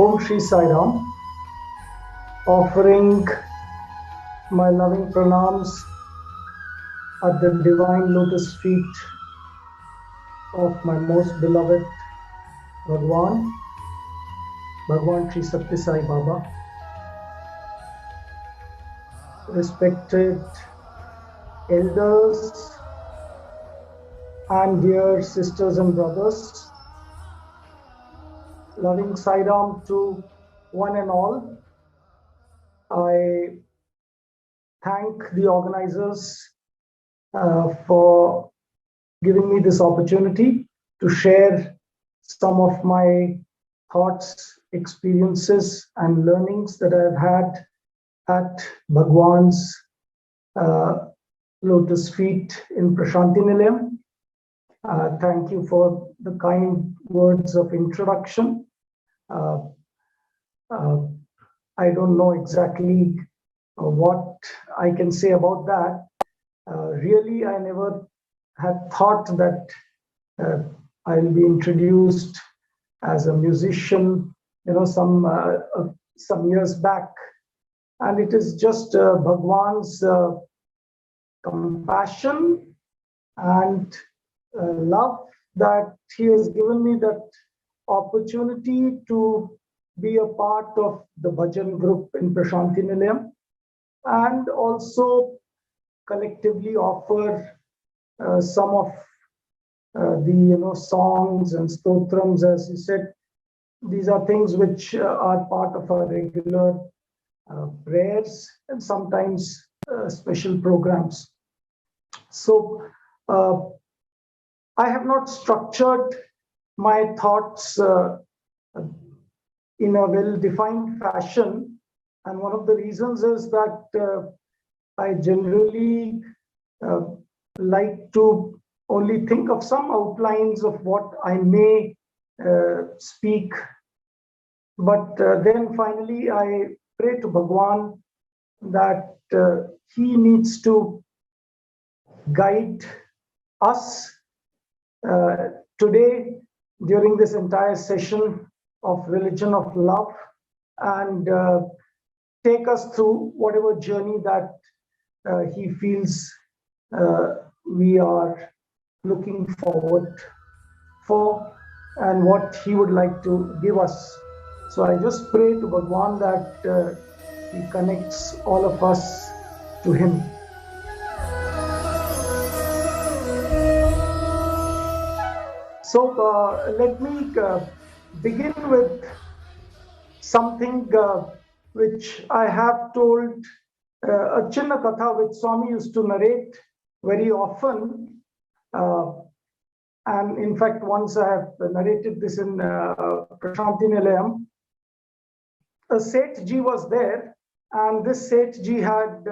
Om Shri Sai Ram, offering my loving pranams at the divine lotus feet of my most beloved Bhagwan Sri Satya Sai Baba, respected elders and dear sisters and brothers, loving Sai Ram to one and all. I thank the organizers for giving me this opportunity to share some of my thoughts, experiences, and learnings that I've had at Bhagwan's lotus feet in Prashanti Nilayam. Thank you for the kind words of introduction. I don't know exactly what I can say about that. Really, I never had thought that I'll be introduced as a musician, some years back. And it is just Bhagwan's compassion and love that he has given me that opportunity to be a part of the bhajan group in Prashanti Nilayam and also collectively offer some of the songs and stotrams. As you said, these are things which are part of our regular prayers and sometimes special programs. So I have not structured my thoughts in a well-defined fashion, and one of the reasons is that I generally like to only think of some outlines of what I may speak, but then finally I pray to Bhagwan that he needs to guide us today during this entire session of Religion of Love and take us through whatever journey that he feels we are looking forward for and what he would like to give us. So I just pray to Bhagwan that he connects all of us to him. So let me begin with something which I have told, a Chinna Katha which Swami used to narrate very often. And in fact, once I have narrated this in Prashanti Nilayam. A Seth Ji was there, and this Seth Ji had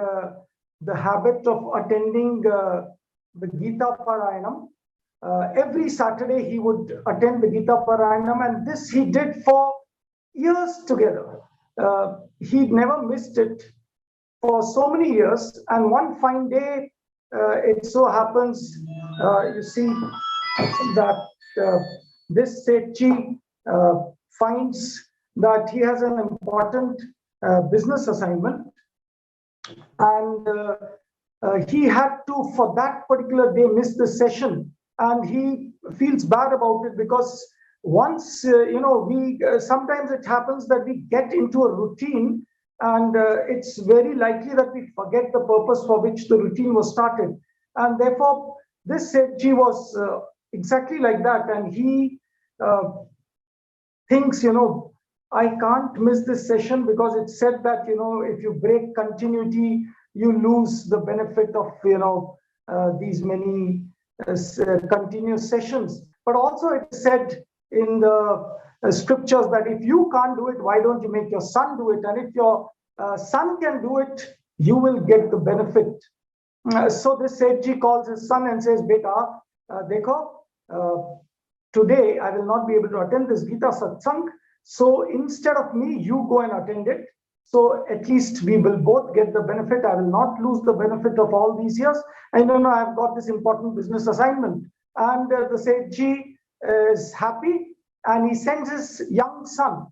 the habit of attending the Gita Parayanam. Every Saturday he would attend the Gita Parayanam, and this he did for years together. He never missed it for so many years, and one fine day it so happens, you see, that this Seth Ji finds that he has an important business assignment, and he had to, for that particular day, miss the session. And he feels bad about it because once, sometimes it happens that we get into a routine and it's very likely that we forget the purpose for which the routine was started. And therefore, this Seth Ji was exactly like that. And he thinks, I can't miss this session because it's said that, if you break continuity, you lose the benefit of, these many continuous sessions. But also it's said in the scriptures that if you can't do it, why don't you make your son do it? And if your son can do it, you will get the benefit. So this Seth Ji calls his son and says, Beta, dekho, today I will not be able to attend this Gita Satsang. So instead of me, you go and attend it. So at least we will both get the benefit. I will not lose the benefit of all these years. I know I've got this important business assignment. And the Seth Ji is happy, and he sends his young son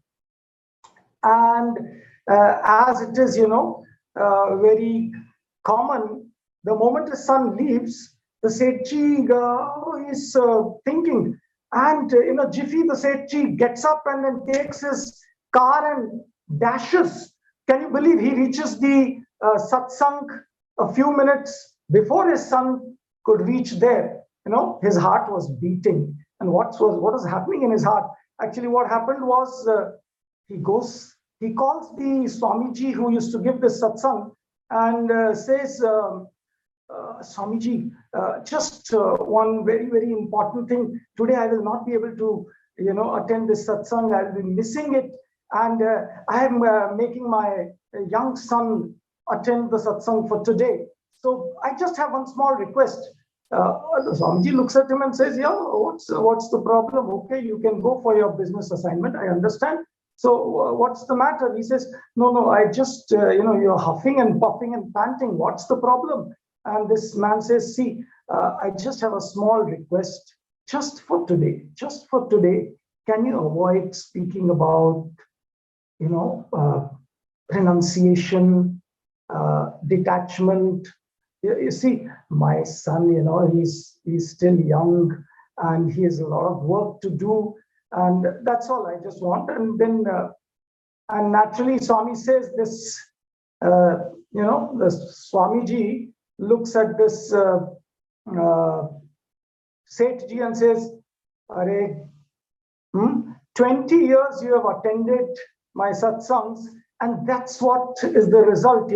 And as it is, very common, the moment the son leaves, the Setchi is thinking, and in a jiffy, the Setchi gets up and then takes his car and dashes. Can you believe he reaches the satsang a few minutes before his son could reach there? His heart was beating. And what was happening in his heart? Actually, what happened was he calls the Swamiji who used to give this satsang and says, Swamiji, just one very, very important thing. Today I will not be able to, attend this satsang. I will be missing it. And I am making my young son attend the satsang for today. So I just have one small request. Swamiji looks at him and says, yeah, what's the problem? Okay, you can go for your business assignment. I understand. So what's the matter? He says, no, I just, you're huffing and puffing and panting. What's the problem? And this man says, see, I just have a small request. Just for today, can you avoid speaking about, renunciation, detachment? You see, my son, he's still young and he has a lot of work to do. And that's all I just want. And then, and naturally, Swami says this, the Swamiji looks at this Sethji and says, Are, 20 years you have attended my satsangs, and that's what is the result,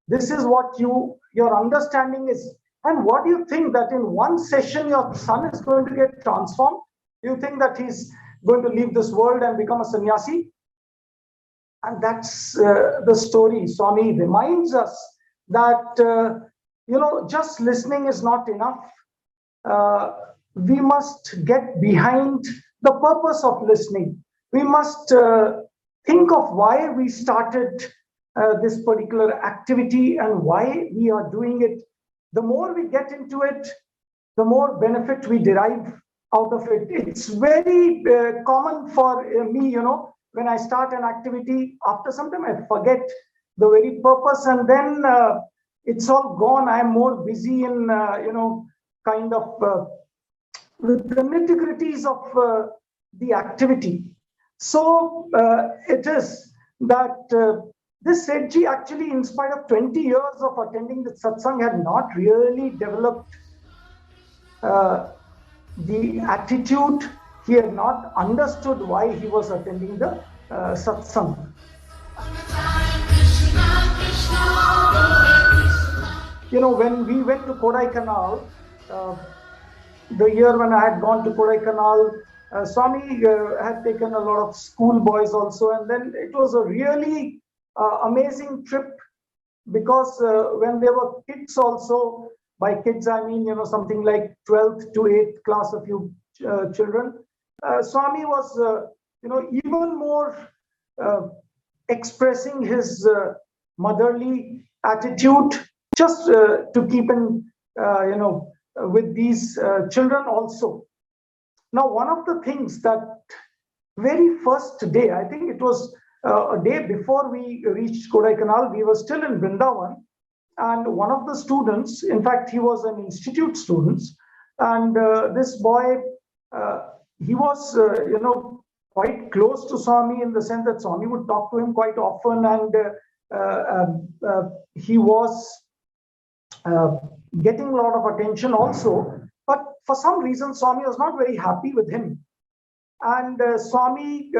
This is what your understanding is. And what do you think that in one session your son is going to get transformed? Do you think that he's going to leave this world and become a sannyasi? And that's the story. Swami reminds us that, just listening is not enough. We must get behind the purpose of listening. We must think of why we started this particular activity and why we are doing it. The more we get into it, the more benefit we derive out of it. It's very common for me, when I start an activity, after some time I forget the very purpose, and then it's all gone. I'm more busy in, kind of with the nitty-gritties of the activity. So it is that this Sethji actually, in spite of 20 years of attending the satsang, had not really developed the attitude. He had not understood why he was attending the satsang. When we went to Kodaikanal, the year when I had gone to Kodaikanal, Swami had taken a lot of school boys also, and then it was a really amazing trip, because when there were kids also, by kids I mean something like 12th to 8th class, a few children, Swami was even more expressing his motherly attitude, just to keep in with these children also. Now, one of the things that very first day, I think it was a day before we reached Kodaikanal, we were still in Vrindavan, and one of the students, in fact, he was an institute student, and this boy, he was, quite close to Swami, in the sense that Swami would talk to him quite often, and he was getting a lot of attention also. But for some reason, Swami was not very happy with him. And Swami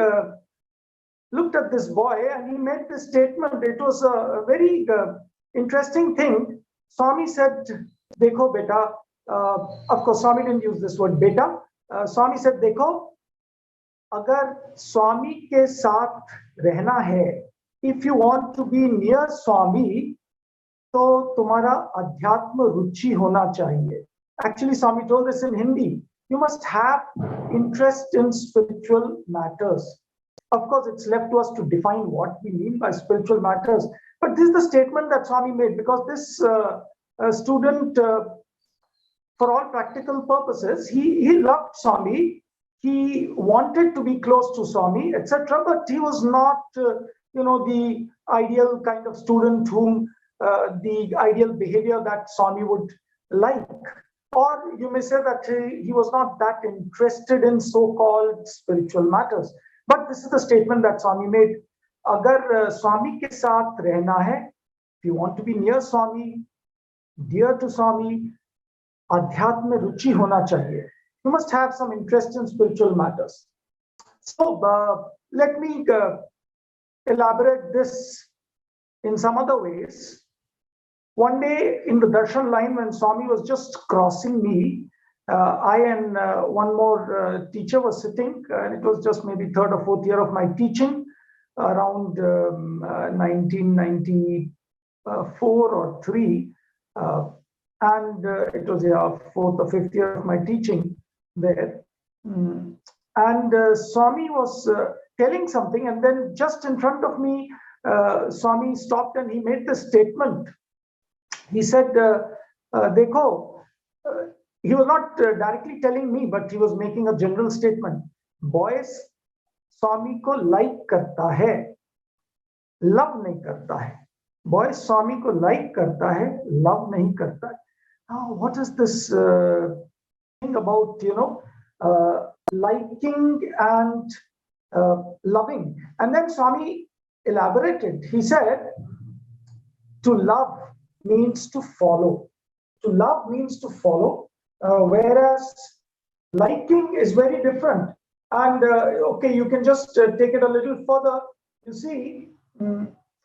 looked at this boy and he made this statement. It was a very interesting thing. Swami said, Dekho beta, of course, Swami didn't use this word beta. Swami said, Dekho, agar Swami ke saath rehna hai, if you want to be near Swami, to tumhara adhyatma ruchi hona chahiye. Actually, Swami told this in Hindi. You must have interest in spiritual matters. Of course, it's left to us to define what we mean by spiritual matters. But this is the statement that Swami made, because this student, for all practical purposes, he loved Swami, he wanted to be close to Swami, etc., but he was not, the ideal kind of student whom the ideal behavior that Swami would like. Or you may say that he was not that interested in so-called spiritual matters. But this is the statement that Swami made. Agar Swami ke saath rehna hai, if you want to be near Swami, dear to Swami, adhyatma mein ruchi hona chahiye. You must have some interest in spiritual matters. So let me elaborate this in some other ways. One day in the darshan line, when Swami was just crossing me, I and one more teacher was sitting, and it was just maybe third or fourth year of my teaching, around 1994 or 3, and it was fourth or fifth year of my teaching there. And Swami was telling something, and then just in front of me, Swami stopped and he made this statement. He said, Dekho, he was not directly telling me, but he was making a general statement. Boys, Swami ko like karta hai, love nahi karta hai. Boys, Swami ko like karta hai, love nahi karta hai. Now, what is this thing about, liking and loving? And then Swami elaborated. He said, to love means to follow. To love means to follow, whereas liking is very different. And okay, you can just take it a little further. You see,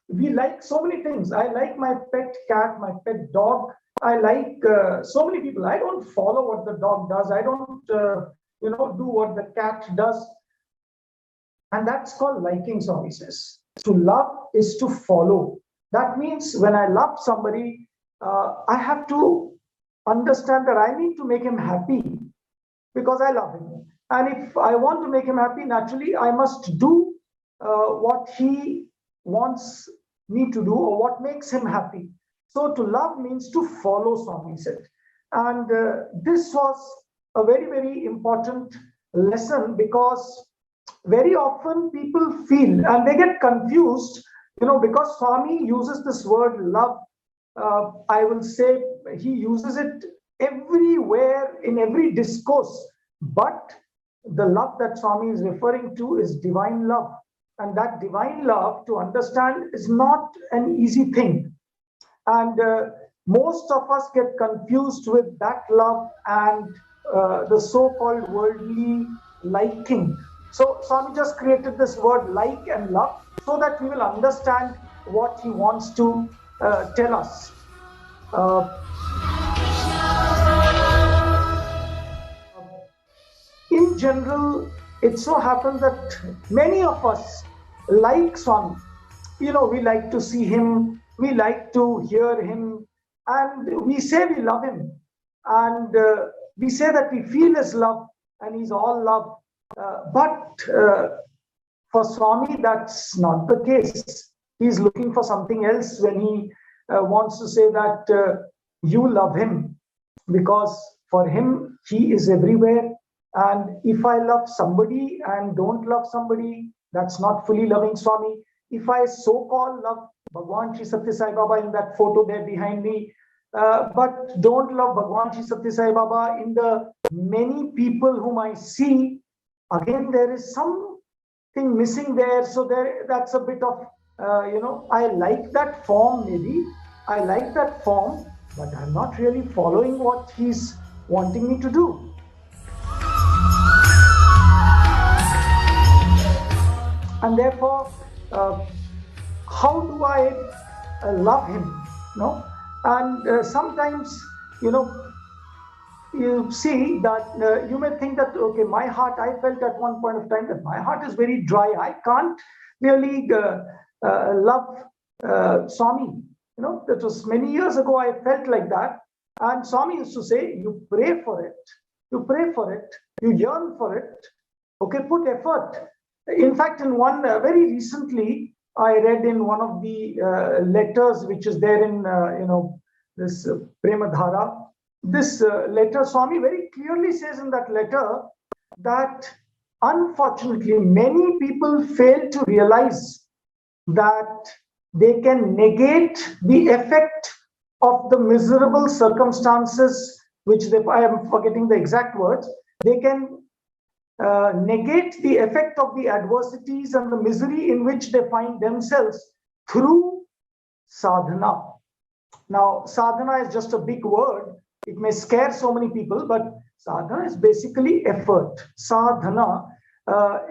we like so many things. I like my pet cat, my pet dog. I like so many people. I don't follow what the dog does. I don't, do what the cat does. And that's called liking, Swami says. To love is to follow. That means when I love somebody, I have to understand that I need to make him happy because I love him. And if I want to make him happy, naturally, I must do what he wants me to do or what makes him happy. So to love means to follow, Swami said. And this was a very, very important lesson, because very often people feel and they get confused, because Swami uses this word love. I will say he uses it everywhere in every discourse, but the love that Swami is referring to is divine love. And that divine love, to understand, is not an easy thing. And most of us get confused with that love and the so-called worldly liking. So Swami just created this word like and love so that we will understand what he wants to tell us. In general, it so happens that many of us like Swami. We like to see him, we like to hear him, and we say we love him. And we say that we feel his love and he's all love. But for Swami, that's not the case. He's looking for something else when he wants to say that you love him, because for him, he is everywhere. And if I love somebody and don't love somebody, that's not fully loving Swami. If I so-called love Bhagwan Shri Satya Sai Baba in that photo there behind me, but don't love Bhagwan Shri Satya Sai Baba in the many people whom I see, again, there is something missing there. So that's a bit of, I like that form maybe. I like that form, but I'm not really following what he's wanting me to do. And therefore, how do I love him? And sometimes, you see that you may think that, okay, my heart, I felt at one point of time that my heart is very dry. I can't really love Swami. That was many years ago, I felt like that. And Swami used to say, you pray for it. You pray for it. You yearn for it. Okay, put effort. In fact, in one very recently, I read in one of the letters which is there in this Premadhara. This letter, Swami very clearly says in that letter that unfortunately, many people fail to realize that they can negate the effect of the miserable circumstances, which I am forgetting the exact words, they can negate the effect of the adversities and the misery in which they find themselves through sadhana. Now, sadhana is just a big word. It may scare so many people, but sadhana is basically effort. Sadhana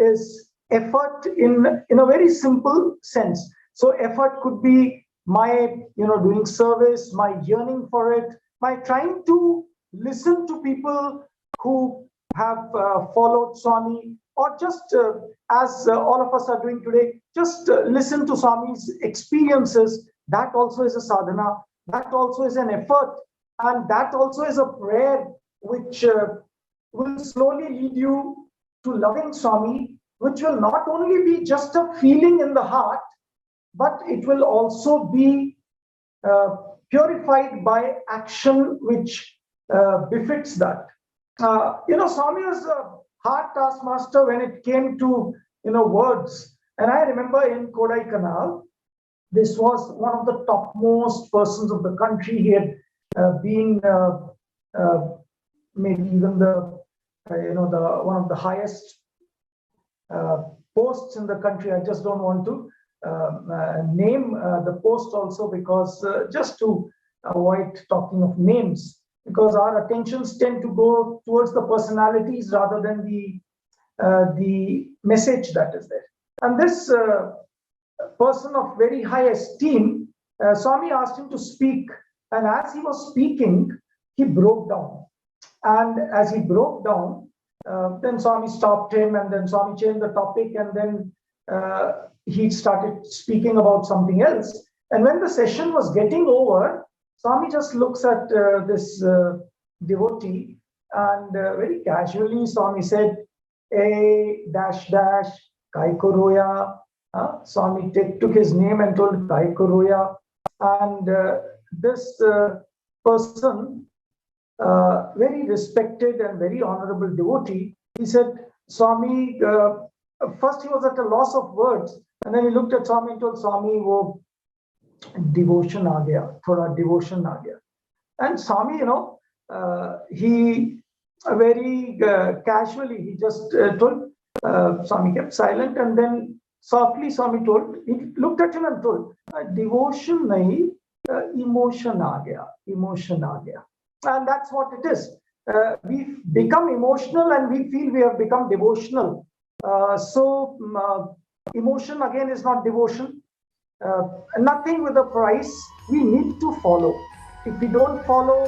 is effort in a very simple sense. So effort could be my, doing service, my yearning for it, my trying to listen to people who have followed Swami, or just as all of us are doing today, just listen to Swami's experiences. That also is a sadhana. That also is an effort. And that also is a prayer which will slowly lead you to loving Swami, which will not only be just a feeling in the heart, but it will also be purified by action which befits that. Swami was a hard taskmaster when it came to, words. And I remember in Kodaikanal, this was one of the topmost persons of the country. He had been maybe even the one of the highest posts in the country. I just don't want to name the post also, because just to avoid talking of names, because our attentions tend to go towards the personalities rather than the message that is there. And this person of very high esteem, Swami asked him to speak, and as he was speaking, he broke down. And as he broke down, then Swami stopped him, and then Swami changed the topic, and then he started speaking about something else. And when the session was getting over, Swami just looks at this devotee, and very casually Swami said, "A dash dash kai koroya." Swami took his name and told kai koroya. And this person, very respected and very honorable devotee, he said, Swami, first he was at a loss of words, and then he looked at Swami and told Swami, wo devotion aa gaya, thoda devotion aa gaya. And Swami, he very casually, he just told, Swami kept silent, and then softly Swami told, he looked at him and told, devotion nahi, emotion aa gaya, emotion aa gaya. And that's what it is. We become emotional and we feel we have become devotional. So emotion again is not devotion. Nothing with a price. We need to follow. If we don't follow,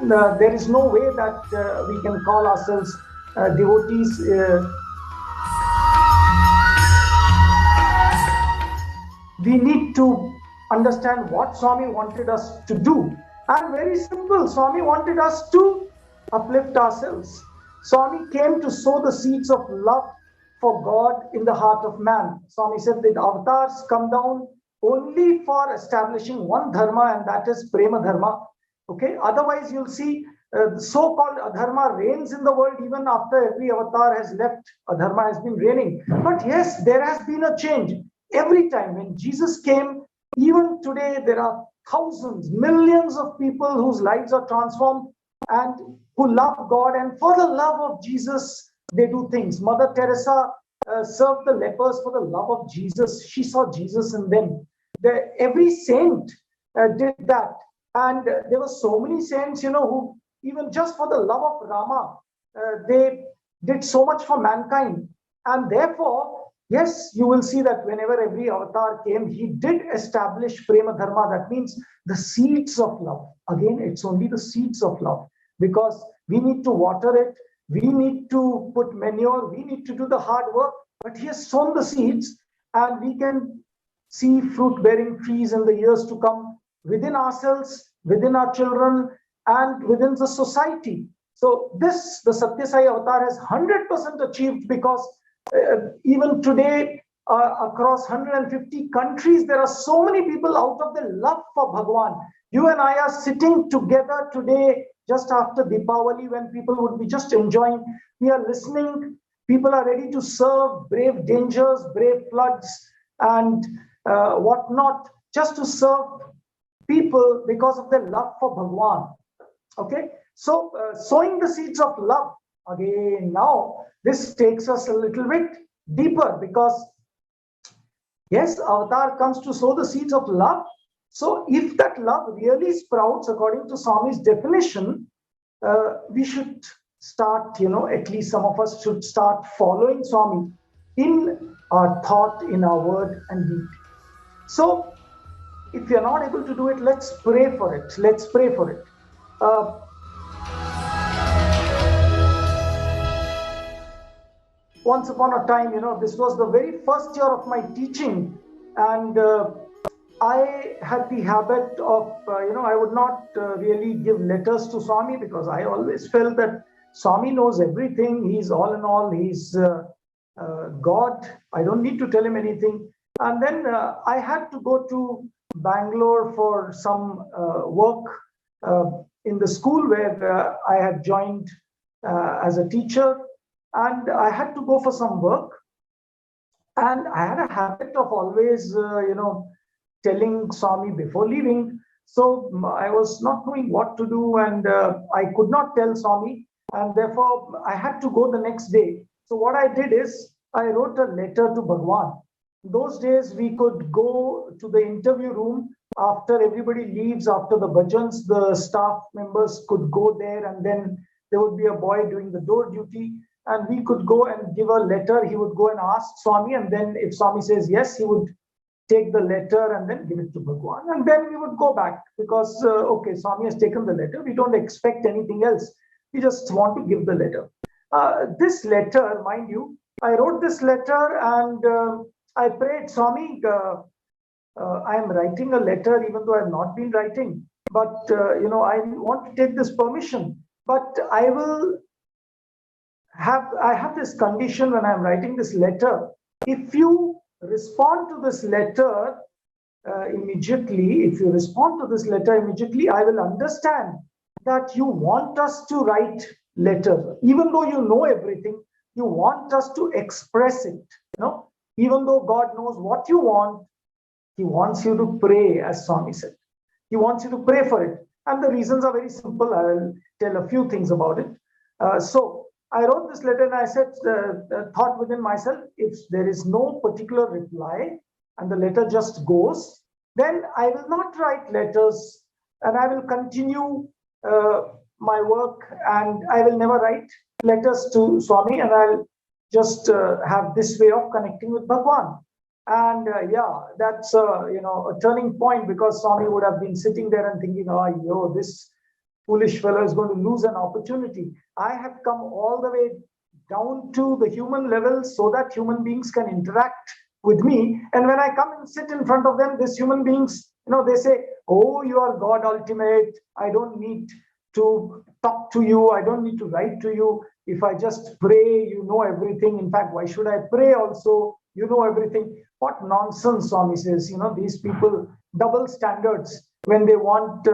there is no way that we can call ourselves devotees. We need to understand what Swami wanted us to do. And very simple, Swami wanted us to uplift ourselves. Swami came to sow the seeds of love for God in the heart of man. Swami said that avatars come down only for establishing one dharma, and that is prema dharma. Okay, otherwise you'll see the so-called adharma reigns in the world. Even after every avatar has left, adharma has been reigning. But yes, there has been a change. Every time when Jesus came, even today, there are thousands, millions of people whose lives are transformed and who love God, and for the love of Jesus, they do things. Mother Teresa served the lepers for the love of Jesus. She saw Jesus in them. Every saint did that. And there were so many saints, who even just for the love of Rama, they did so much for mankind. And therefore, yes, you will see that whenever every avatar came, he did establish prema dharma. That means the seeds of love. Again, it's only the seeds of love, because we need to water it. We need to put manure. We need to do the hard work. But he has sown the seeds, and we can see fruit-bearing trees in the years to come within ourselves, within our children, and within the society. So this, the Satya Sai avatar has 100% achieved, because even today, across 150 countries, there are so many people out of the love for Bhagwan. You and I are sitting together today, just after Deepavali, when people would be just enjoying. We are listening. People are ready to serve, brave dangers, brave floods, and whatnot, just to serve people because of their love for Bhagwan. Okay, so sowing the seeds of love. Again, now this takes us a little bit deeper, because yes, avatar comes to sow the seeds of love. So if that love really sprouts according to Swami's definition, we should start, at least some of us should start following Swami in our thought, in our word and deed. So if you're not able to do it, let's pray for it. Let's pray for it. Once upon a time, this was the very first year of my teaching, and I had the habit of, I would not really give letters to Swami, because I always felt that Swami knows everything. He's all in all. He's God. I don't need to tell him anything. And then I had to go to Bangalore for some work in the school where I had joined as a teacher. And I had to go for some work. And I had a habit of always, telling Swami before leaving. So I was not knowing what to do, and I could not tell Swami. And therefore, I had to go the next day. So what I did is, I wrote a letter to Bhagwan. Those days, we could go to the interview room after everybody leaves, after the bhajans, the staff members could go there, and then there would be a boy doing the door duty. And we could go and give a letter. He would go and ask Swami, and then if Swami says yes, he would take the letter and then give it to Bhagwan. And then we would go back, because, okay, Swami has taken the letter. We don't expect anything else. We just want to give the letter. This letter, mind you, I wrote this letter, and I prayed, Swami, I am writing a letter, even though I have not been writing. But, I want to take this permission. But I have this condition when I'm writing this letter. If you respond to this letter immediately, I will understand that you want us to write letter. Even though you know everything, you want us to express it. Even though God knows what you want, he wants you to pray, as Swami said. He wants you to pray for it. And the reasons are very simple. I will tell a few things about it. So I wrote this letter, and I said, thought within myself, if there is no particular reply and the letter just goes, then I will not write letters, and I will continue my work, and I will never write letters to Swami, and I'll just have this way of connecting with Bhagwan. And that's a turning point, because Swami would have been sitting there and thinking, this foolish fellow is going to lose an opportunity. I have come all the way down to the human level so that human beings can interact with me. And when I come and sit in front of them, these human beings, they say, oh, you are God ultimate. I don't need to talk to you. I don't need to write to you. If I just pray, you know everything. In fact, why should I pray also? You know everything. What nonsense, Swami says. These people, double standards. When they want,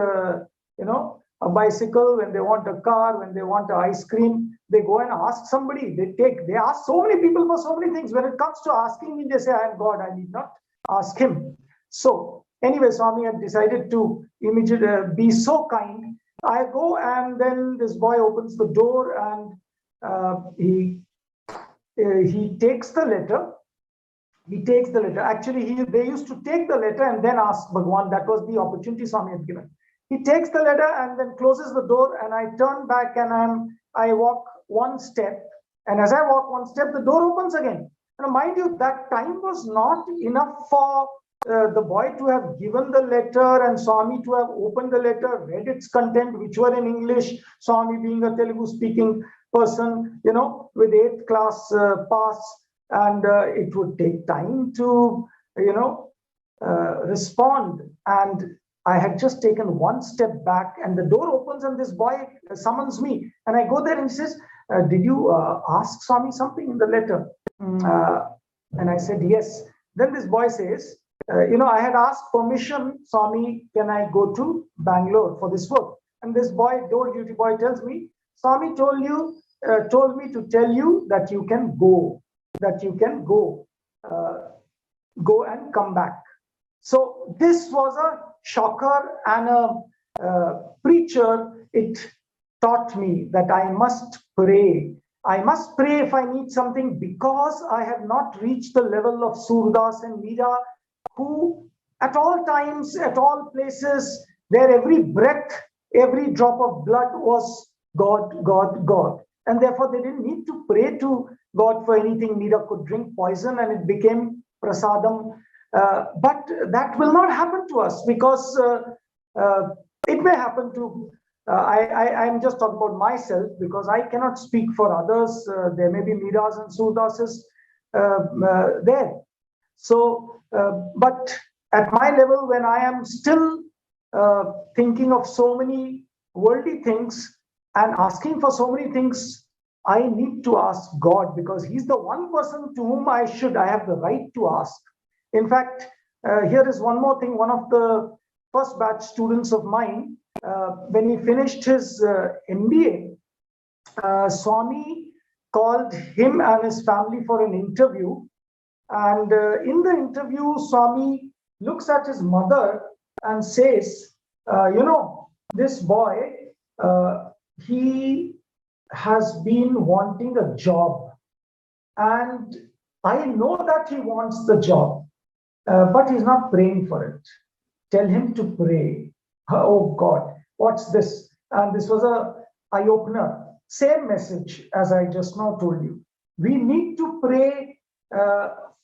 a bicycle, when they want a car, when they want ice cream, they go and ask somebody. They ask so many people for so many things. When it comes to asking me, they say, I am God, I need not ask him. So anyway, Swami had decided to immediately be so kind. I go, and then this boy opens the door, and he takes the letter. Actually, they used to take the letter and then ask Bhagwan. That was the opportunity Swami had given. He takes the letter and then closes the door, and I turn back, and I walk one step. And as I walk one step, the door opens again. And mind you, that time was not enough for the boy to have given the letter and Swami to have opened the letter, read its content, which were in English. Swami being a Telugu speaking person, with 8th class pass, and it would take time to, respond. And I had just taken one step back, and the door opens, and this boy summons me. And I go there, and he says, did you ask Swami something in the letter? And I said, yes. Then this boy says, I had asked permission, Swami, can I go to Bangalore for this work? And this boy, door duty boy, tells me, Swami told you told me to tell you that you can go, go and come back. So this was a shocker, and a preacher, it taught me that I must pray. I must pray if I need something, because I have not reached the level of Surdas and Meera, who at all times, at all places, their every breath, every drop of blood was God, God, God. And therefore they didn't need to pray to God for anything. Meera could drink poison and it became prasadam. But that will not happen to us, because it may happen to I'm just talking about myself, because I cannot speak for others. There may be Meeras and Surdases there. So, but at my level, when I am still thinking of so many worldly things and asking for so many things, I need to ask God, because He's the one person to whom I have the right to ask. In fact, here is one more thing. One of the first batch students of mine, when he finished his MBA, Swami called him and his family for an interview. And in the interview, Swami looks at his mother and says, this boy, he has been wanting a job. And I know that he wants the job, but he's not praying for it. Tell him to pray. Oh God, what's this? And this was a eye-opener. Same message as I just now told you. We need to pray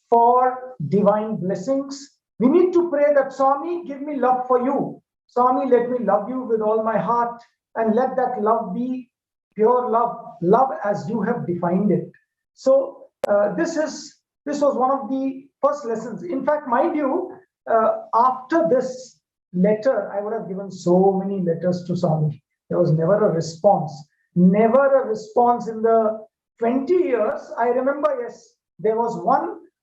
for divine blessings. We need to pray that, Swami, give me love for you. Swami, let me love you with all my heart, and let that love be pure love as you have defined it. So this was one of the first lessons. In fact, mind you, after this letter, I would have given so many letters to Swami. There was never a response. Never a response in the 20 years. I remember, yes, there was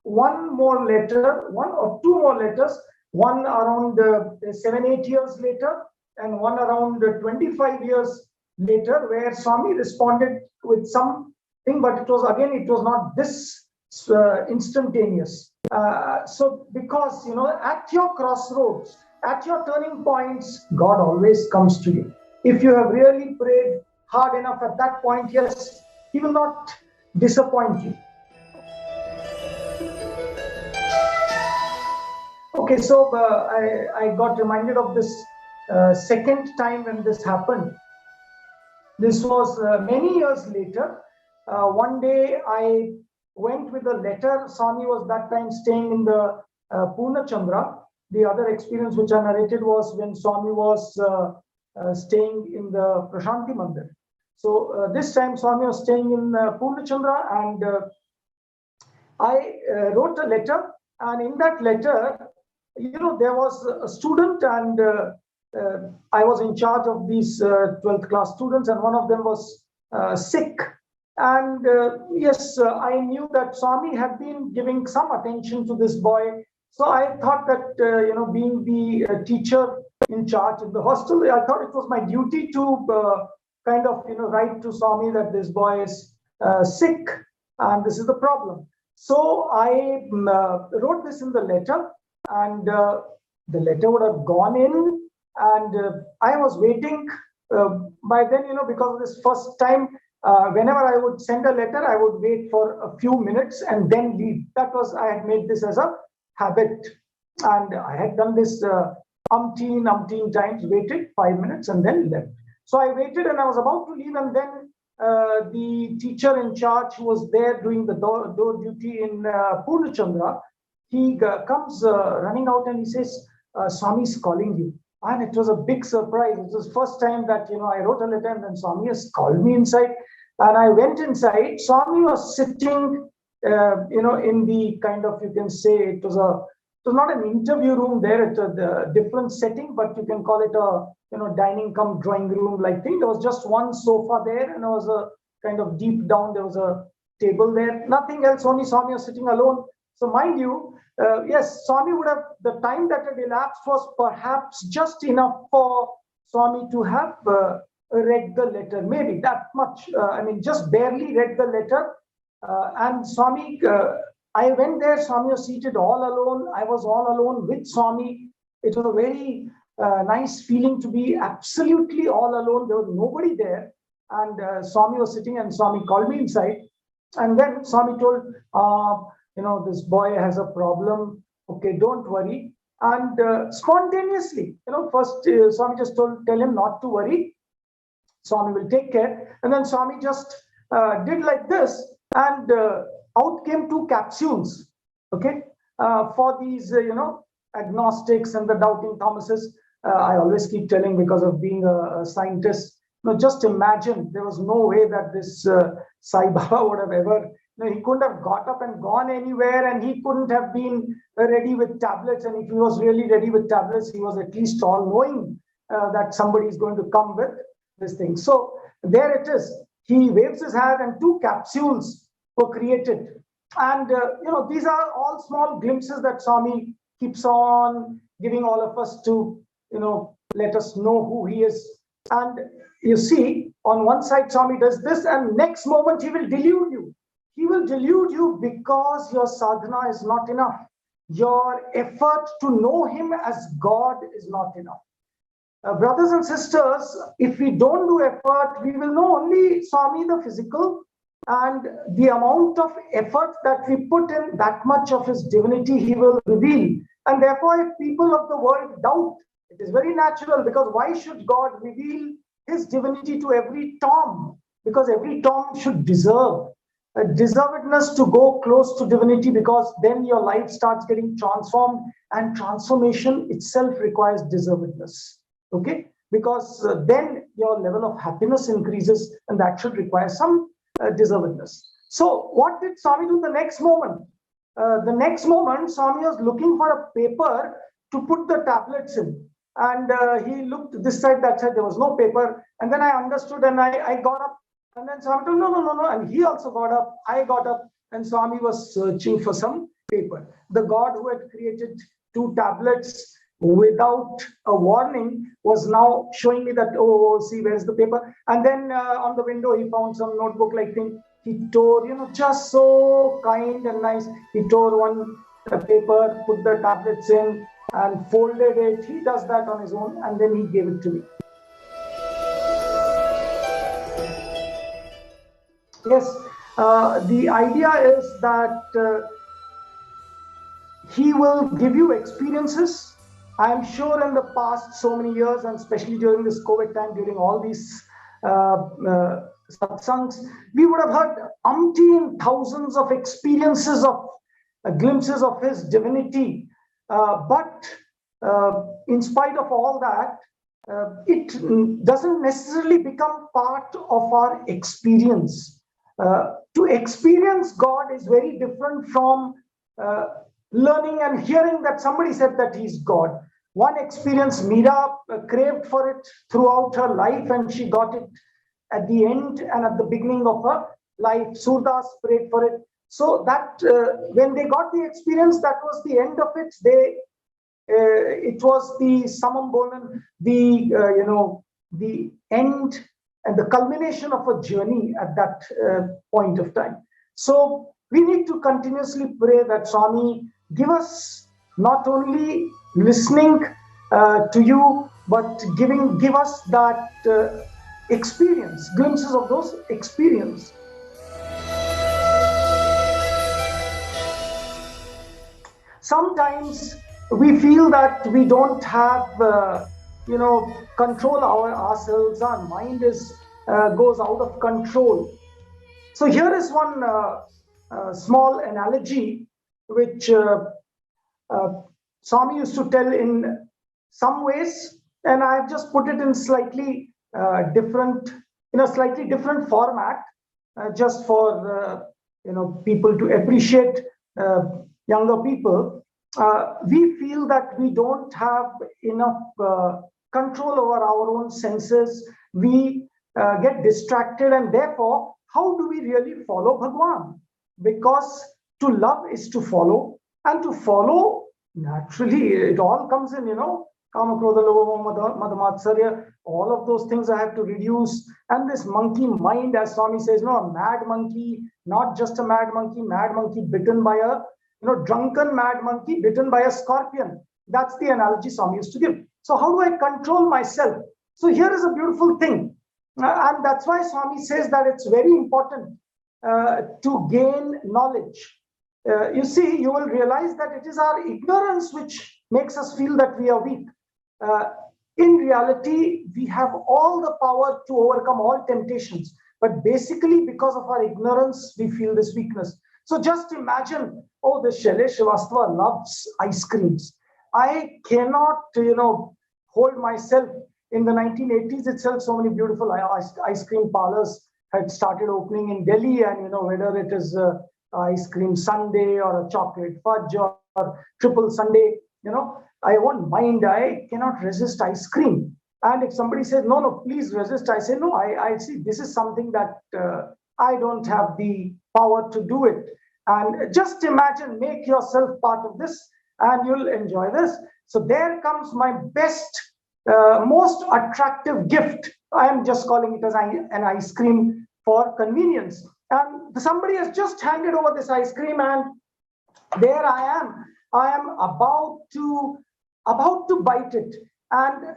one more letter, one or two more letters, one around 7-8 years later, and one around 25 years later, where Swami responded with something, but it was not this instantaneous. So because, at your crossroads, at your turning points, God always comes to you. If you have really prayed hard enough at that point, yes, He will not disappoint you. Okay, so I got reminded of this second time when this happened. This was many years later. One day I went with a letter. Swami was that time staying in the Purna Chandra. The other experience which I narrated was when Swami was staying in the Prashanti Mandir. So this time Swami was staying in Purna Chandra, and I wrote a letter. And in that letter, there was a student, and I was in charge of these 12th class students, and one of them was sick. And yes, I knew that Swami had been giving some attention to this boy. So I thought that, being the teacher in charge of the hostel, I thought it was my duty to write to Swami that this boy is sick and this is the problem. So I wrote this in the letter, and the letter would have gone in, and I was waiting. By then, because of this first time, whenever I would send a letter, I would wait for a few minutes and then leave. I had made this as a habit, and I had done this umpteen times, waited 5 minutes and then left. So I waited, and I was about to leave, and then the teacher in charge, who was there doing the door duty in Purna Chandra, he comes running out and he says, Swami's calling you. And it was a big surprise. It was the first time that, I wrote a letter and then Swami has called me inside. And I went inside. Swami was sitting, in the kind of, you can say, it was not an interview room there. It's a different setting, but you can call it a, dining cum drawing room like thing. There was just one sofa there, and there was a kind of deep down, there was a table there. Nothing else, only Swami was sitting alone. So mind you, yes, Swami would have, the time that had elapsed was perhaps just enough for Swami to have read the letter, maybe that much. Just barely read the letter. And Swami, I went there. Swami was seated all alone. I was all alone with Swami. It was a very nice feeling to be absolutely all alone. There was nobody there. And Swami was sitting, and Swami called me inside. And then Swami told, this boy has a problem. Okay, don't worry. And spontaneously, first Swami just tell him not to worry. Swami will take care. And then Swami just did like this, and out came 2 capsules, okay, for these, agnostics and the doubting Thomases. I always keep telling, because of being a scientist, just imagine, there was no way that this Sai Baba would have ever, he couldn't have got up and gone anywhere, and he couldn't have been ready with tablets. And if he was really ready with tablets, he was at least all knowing that somebody is going to come with this thing. So there it is. He waves his hand, and 2 capsules were created. And, these are all small glimpses that Swami keeps on giving all of us to, let us know who he is. And you see, on one side, Swami does this, and next moment he will delude you. He will delude you because your sadhana is not enough. Your effort to know him as God is not enough. Brothers and sisters, if we don't do effort, we will know only Swami the physical, and the amount of effort that we put in, that much of his divinity he will reveal. And therefore, if people of the world doubt, it is very natural, because why should God reveal his divinity to every Tom? Because every Tom should deserve a deservedness to go close to divinity, because then your life starts getting transformed, and transformation itself requires deservedness. Okay, because then your level of happiness increases, and that should require some deservedness. So what did Swami do the next moment? The next moment, Swami was looking for a paper to put the tablets in. And he looked this side, that side, there was no paper. And then I understood, and I got up. And then Swami told, no. And he also got up. I got up, and Swami was searching for some paper. The God who had created 2 tablets without a warning was now showing me that, oh, see, where's the paper? And then on the window, he found some notebook like thing. He tore, just so kind and nice. He tore one paper, put the tablets in, and folded it. He does that on his own, and then he gave it to me. Yes, the idea is that he will give you experiences. I am sure in the past so many years, and especially during this COVID time, during all these satsangs, we would have heard umpteen thousands of experiences of glimpses of his divinity. But in spite of all that, it doesn't necessarily become part of our experience. To experience God is very different from learning and hearing that somebody said that he's God. One experience, Meera craved for it throughout her life, and she got it at the end and at the beginning of her life. Surdas prayed for it. So that when they got the experience, that was the end of it. It was the summum bonum, the end and the culmination of a journey at that point of time. So we need to continuously pray that Swami give us not only listening to you, but give us that experience, glimpses of those experiences. Sometimes we feel that we don't have, control ourselves. Our mind is goes out of control. So here is one small analogy which Swami used to tell in some ways, and I've just put it in slightly different, in a slightly different format, just for people to appreciate, younger people. We feel that we don't have enough control over our own senses. We get distracted, and therefore, how do we really follow Bhagwan? Because to love is to follow, and to follow, naturally, it all comes in, Kama, Krodha, Lobha, Mada, Matsarya, all of those things I have to reduce. And this monkey mind, as Swami says, no, a mad monkey, not just a mad monkey bitten by a, drunken mad monkey bitten by a scorpion. That's the analogy Swami used to give. So how do I control myself? So here is a beautiful thing. And that's why Swami says that it's very important to gain knowledge. You see, you will realize that it is our ignorance which makes us feel that we are weak. In reality, we have all the power to overcome all temptations. But basically, because of our ignorance, we feel this weakness. So just imagine, oh, the Shalesh Srivastava loves ice creams. I cannot, hold myself. In the 1980s itself, so many beautiful ice cream parlors had started opening in Delhi, and whether it is ice cream sundae or a chocolate fudge or triple sundae, I won't mind. I cannot resist ice cream. And if somebody says, no, please resist, I say, no, I see this is something that I don't have the power to do it. And just imagine, make yourself part of this and you'll enjoy this. So there comes my best, most attractive gift. I am just calling it as an ice cream for convenience. And somebody has just handed over this ice cream, and there I am. I am about to bite it. And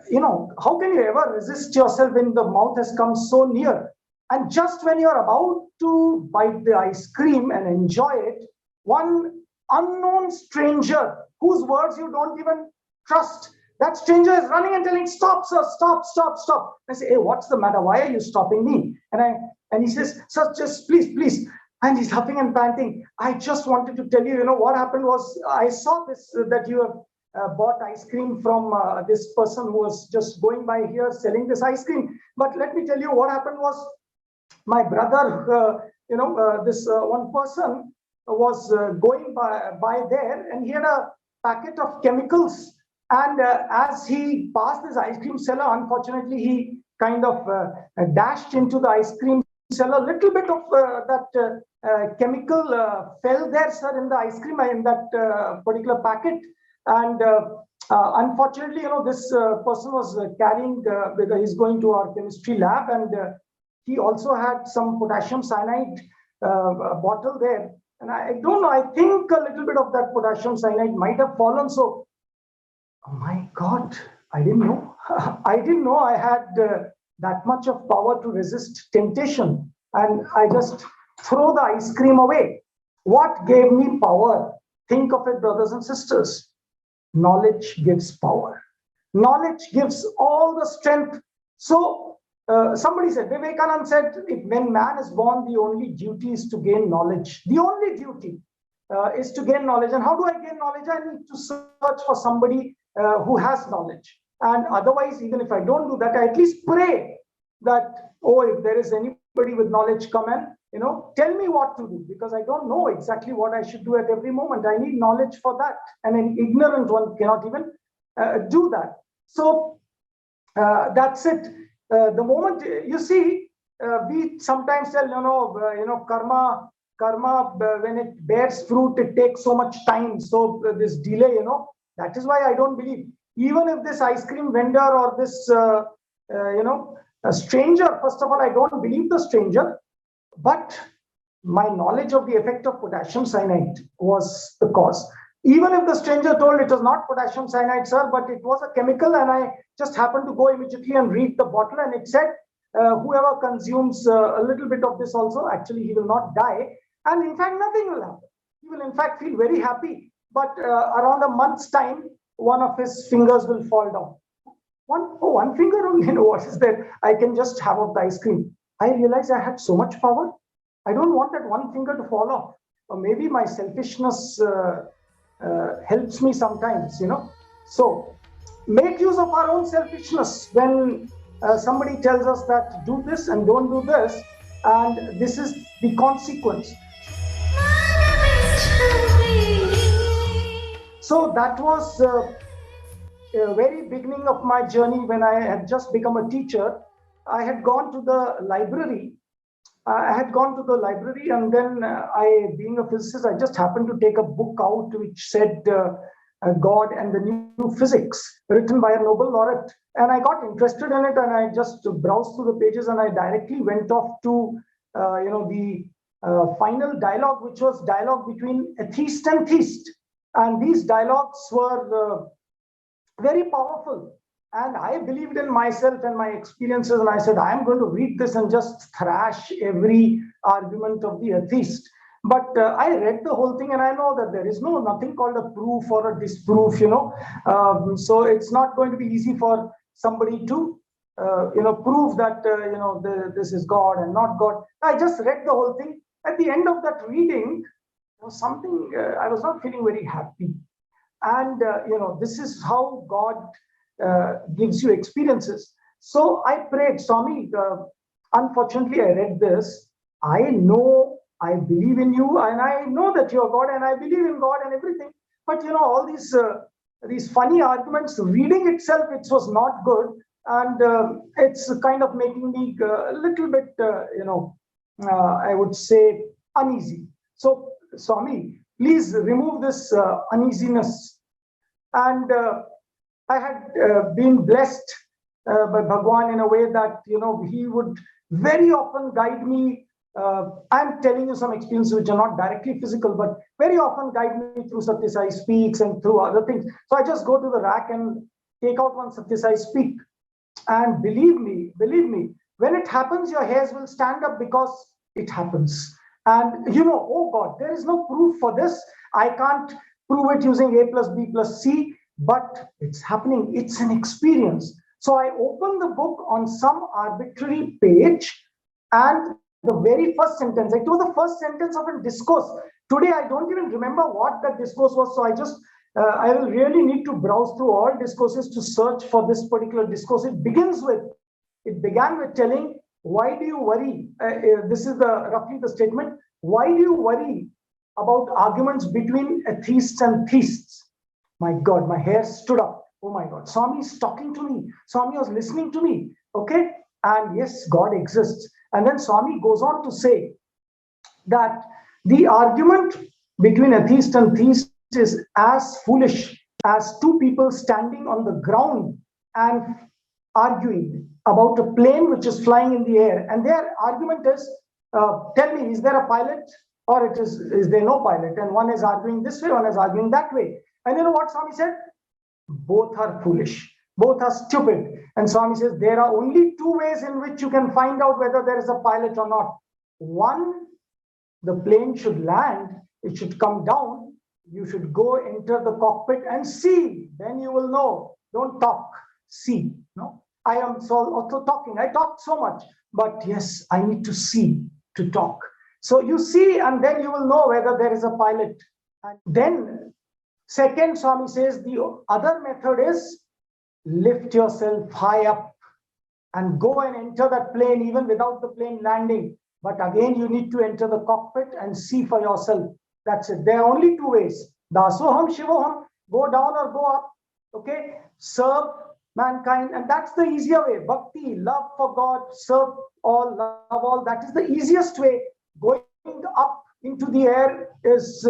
how can you ever resist yourself when the mouth has come so near? And just when you're about to bite the ice cream and enjoy it, one unknown stranger whose words you don't even trust, that stranger is running and telling, stop, sir, stop, stop, stop. I say, hey, what's the matter? Why are you stopping me? And he says, sir, just please. And he's huffing and panting. I just wanted to tell you, what happened was, I saw this, that you have bought ice cream from this person who was just going by here selling this ice cream. But let me tell you what happened was, my brother, this one person was going by there, and he had a packet of chemicals. And as he passed this ice cream seller, unfortunately, he kind of dashed into the ice cream seller. A little bit of that chemical fell there, sir, in the ice cream, in that particular packet. And unfortunately, this person was carrying, because he's going to our chemistry lab, and he also had some potassium cyanide bottle there. And I don't know, I think a little bit of that potassium cyanide might have fallen. So, oh my God, I didn't know. I didn't know I had that much of power to resist temptation. And I just throw the ice cream away. What gave me power? Think of it, brothers and sisters. Knowledge gives power. Knowledge gives all the strength. So somebody said, Vivekananda said, when man is born, the only duty is to gain knowledge. The only duty is to gain knowledge. And how do I gain knowledge? I need to search for somebody who has knowledge. And otherwise, even if I don't do that, I at least pray that, oh, if there is anybody with knowledge, come and, tell me what to do, because I don't know exactly what I should do at every moment. I need knowledge for that. And an ignorant one cannot even do that. So that's it. The moment, you see, we sometimes tell, karma, when it bears fruit, it takes so much time. So this delay, that is why I don't believe. Even if this ice cream vendor or this, a stranger, first of all, I don't believe the stranger, but my knowledge of the effect of potassium cyanide was the cause. Even if the stranger told it was not potassium cyanide, sir, but it was a chemical, and I just happened to go immediately and read the bottle, and it said, whoever consumes a little bit of this also, actually, he will not die. And in fact, nothing will happen. He will, in fact, feel very happy. But around a month's time, one of his fingers will fall down. One finger only, what is there? I can just have of the ice cream. I realized I had so much power. I don't want that one finger to fall off. Or maybe my selfishness helps me sometimes, So make use of our own selfishness when somebody tells us that do this and don't do this, and this is the consequence. So that was a very beginning of my journey when I had just become a teacher. I had gone to the library. And then I, being a physicist, I just happened to take a book out which said God and the New Physics, written by a Nobel laureate. And I got interested in it, and I just browsed through the pages, and I directly went off to the final dialogue, which was dialogue between atheist and theist. And these dialogues were very powerful. And I believed in myself and my experiences, and I said, I'm going to read this and just thrash every argument of the atheist. But I read the whole thing, and I know that there is nothing called a proof or a disproof, so it's not going to be easy for somebody to, prove that, this is God and not God. I just read the whole thing. At the end of that reading, something, I was not feeling very happy. And, this is how God gives you experiences. So I prayed, Swami, unfortunately, I read this. I believe in you, and I know that you're God, and I believe in God and everything. But all these funny arguments, reading itself, it was not good, and it's kind of making me a little bit, I would say, uneasy. So, Swami, please remove this uneasiness. And I had been blessed by Bhagwan in a way that he would very often guide me. I'm telling you some experiences which are not directly physical, but very often guide me through Satya Sai Speaks and through other things. So I just go to the rack and take out one Satya Sai Speak. And believe me, when it happens, your hairs will stand up because it happens. And oh God, there is no proof for this. I can't prove it using A plus B plus C, but it's happening. It's an experience. So I open the book on some arbitrary page, and the very first sentence, it was the first sentence of a discourse. Today, I don't even remember what that discourse was. So I will really need to browse through all discourses to search for this particular discourse. It began with telling, why do you worry? This is roughly the statement. Why do you worry about arguments between atheists and theists? My God, my hair stood up. Oh my God, Swami is talking to me. Swami was listening to me. Okay. And yes, God exists. And then Swami goes on to say that the argument between atheist and theist is as foolish as two people standing on the ground and arguing about a plane which is flying in the air. And their argument is, tell me, is there a pilot, or is there no pilot? And one is arguing this way, one is arguing that way. And you know what Swami said? Both are foolish. Both are stupid. And Swami says there are only two ways in which you can find out whether there is a pilot or not. One, the plane should land, it should come down. You should go enter the cockpit and see. Then you will know. Don't talk. See. No, I am also talking. I talk so much, but yes, I need to see to talk. So you see, and then you will know whether there is a pilot. And then, second, Swami says the other method is lift yourself high up and go and enter that plane even without the plane landing. But again, you need to enter the cockpit and see for yourself. That's it. There are only two ways. Dasoham, Shivoham, go down or go up. Okay. Serve mankind. And that's the easier way. Bhakti, love for God, serve all, love all. That is the easiest way. Going up into the air is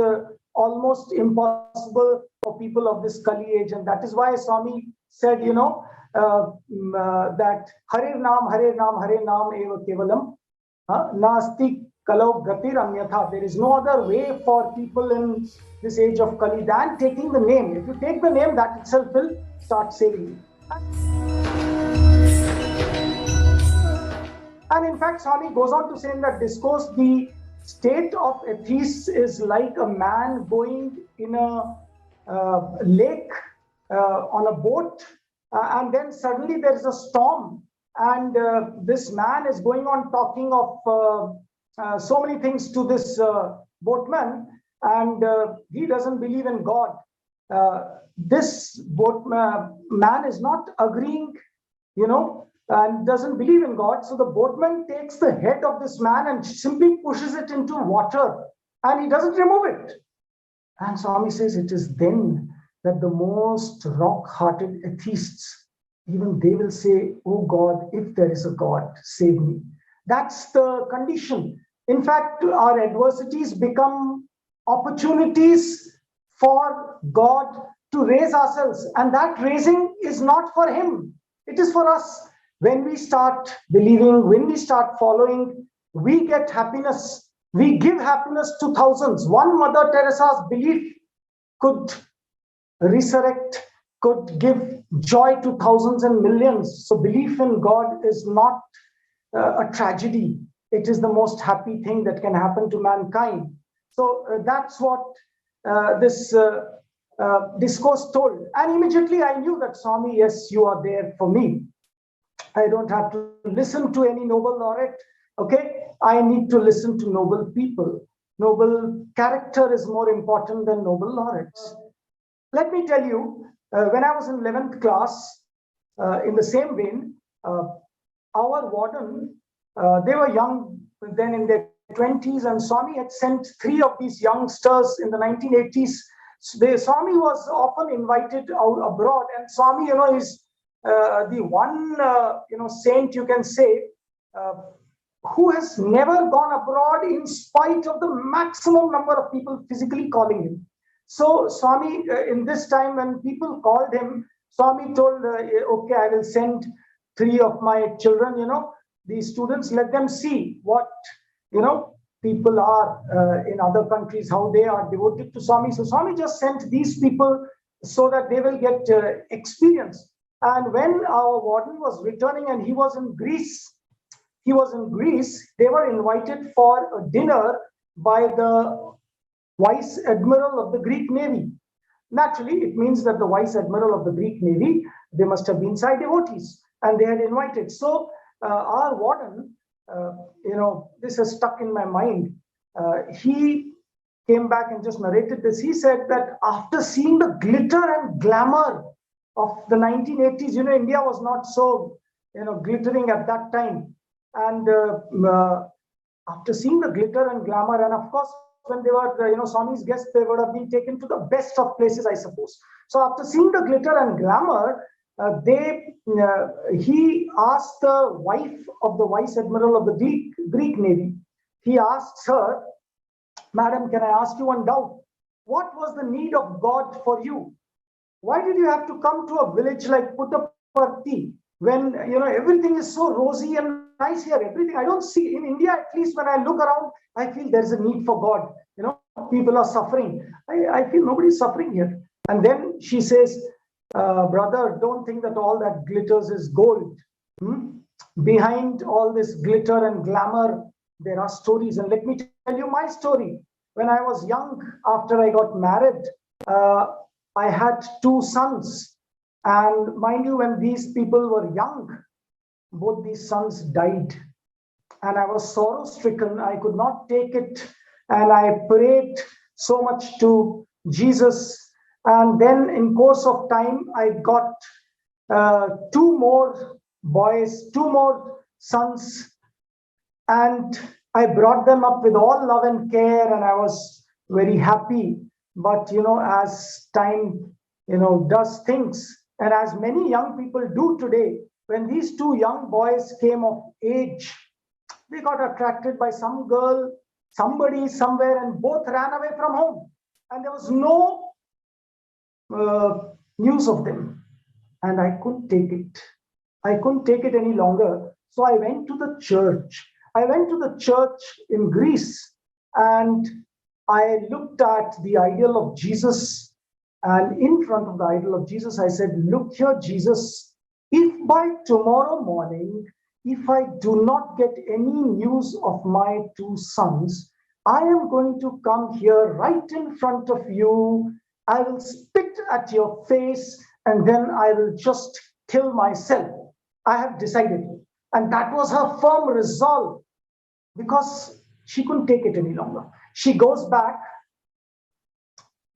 almost impossible for people of this Kali age. And that is why Swami said, that Hare Nam, Hare Nam, Hare Nam eva kevalam, nasti kalau gatir anyatha. There is no other way for people in this age of Kali than taking the name. If you take the name, that itself will start saving you. And in fact, Swami goes on to say in that discourse, the state of atheists is like a man going in a lake on a boat, and then suddenly there is a storm, and this man is going on talking of so many things to this boatman, and he doesn't believe in God. This man is not agreeing, and doesn't believe in God. So the boatman takes the head of this man and simply pushes it into water, and he doesn't remove it. And Swami says it is then that the most rock-hearted atheists, even they will say, oh God, if there is a God, save me. That's the condition. In fact, our adversities become opportunities for God to raise ourselves. And that raising is not for him, it is for us. When we start believing, when we start following, we get happiness. We give happiness to thousands. One Mother Teresa's belief could resurrect, could give joy to thousands and millions. So belief in God is not a tragedy. It is the most happy thing that can happen to mankind. So that's what this discourse told. And immediately I knew that, Swami, yes, you are there for me. I don't have to listen to any Nobel laureate. Okay, I need to listen to noble people. Noble character is more important than Nobel laureates. Let me tell you, when I was in 11th class, in the same vein, our warden, they were young then, in their 20s, and Swami had sent 3 of these youngsters in the 1980s. Swami was often invited out abroad, and Swami, is the one, saint, you can say, who has never gone abroad in spite of the maximum number of people physically calling him. So Swami, in this time when people called him, Swami told, okay, I will send 3 of my children, these students, let them see what, people are in other countries, how they are devoted to Swami. So Swami just sent these people so that they will get experience. And when our warden was returning and he was in Greece, they were invited for a dinner by the Vice Admiral of the Greek Navy. Naturally, it means that the Vice Admiral of the Greek Navy, they must have been Sai devotees, and they had invited. So our warden, this has stuck in my mind. He came back and just narrated this. He said that after seeing the glitter and glamour of the 1980s, India was not so, glittering at that time. And after seeing the glitter and glamour, and of course, when they were, Swami's guests, they would have been taken to the best of places, I suppose. So after seeing the glitter and glamour, he asked the wife of the Vice Admiral of the Greek Navy, he asked her, Madam, can I ask you one doubt? What was the need of God for you? Why did you have to come to a village like Puttaparthi when, everything is so rosy and nice here? Everything I don't see in India, at least when I look around, I feel there's a need for God. People are suffering. I feel nobody's suffering here. And then she says, brother, don't think that all that glitters is gold. Behind all this glitter and glamour, there are stories. And let me tell you my story. When I was young, after I got married, I had 2 sons. And mind you, when these people were young, both these sons died. And I was sorrow-stricken. I could not take it. And I prayed so much to Jesus. And then in course of time, I got 2 more boys, 2 more sons. And I brought them up with all love and care. And I was very happy. But, as time, does things, and as many young people do today, when these 2 young boys came of age, they got attracted by some girl, somebody, somewhere, and both ran away from home. And there was no news of them. And I couldn't take it. I couldn't take it any longer. So I went to the church. I went to the church in Greece, and I looked at the idol of Jesus. And in front of the idol of Jesus, I said, look here, Jesus, if by tomorrow morning, if I do not get any news of my 2 sons, I am going to come here right in front of you. I will spit at your face, and then I will just kill myself. I have decided. And that was her firm resolve, because she couldn't take it any longer. She goes back.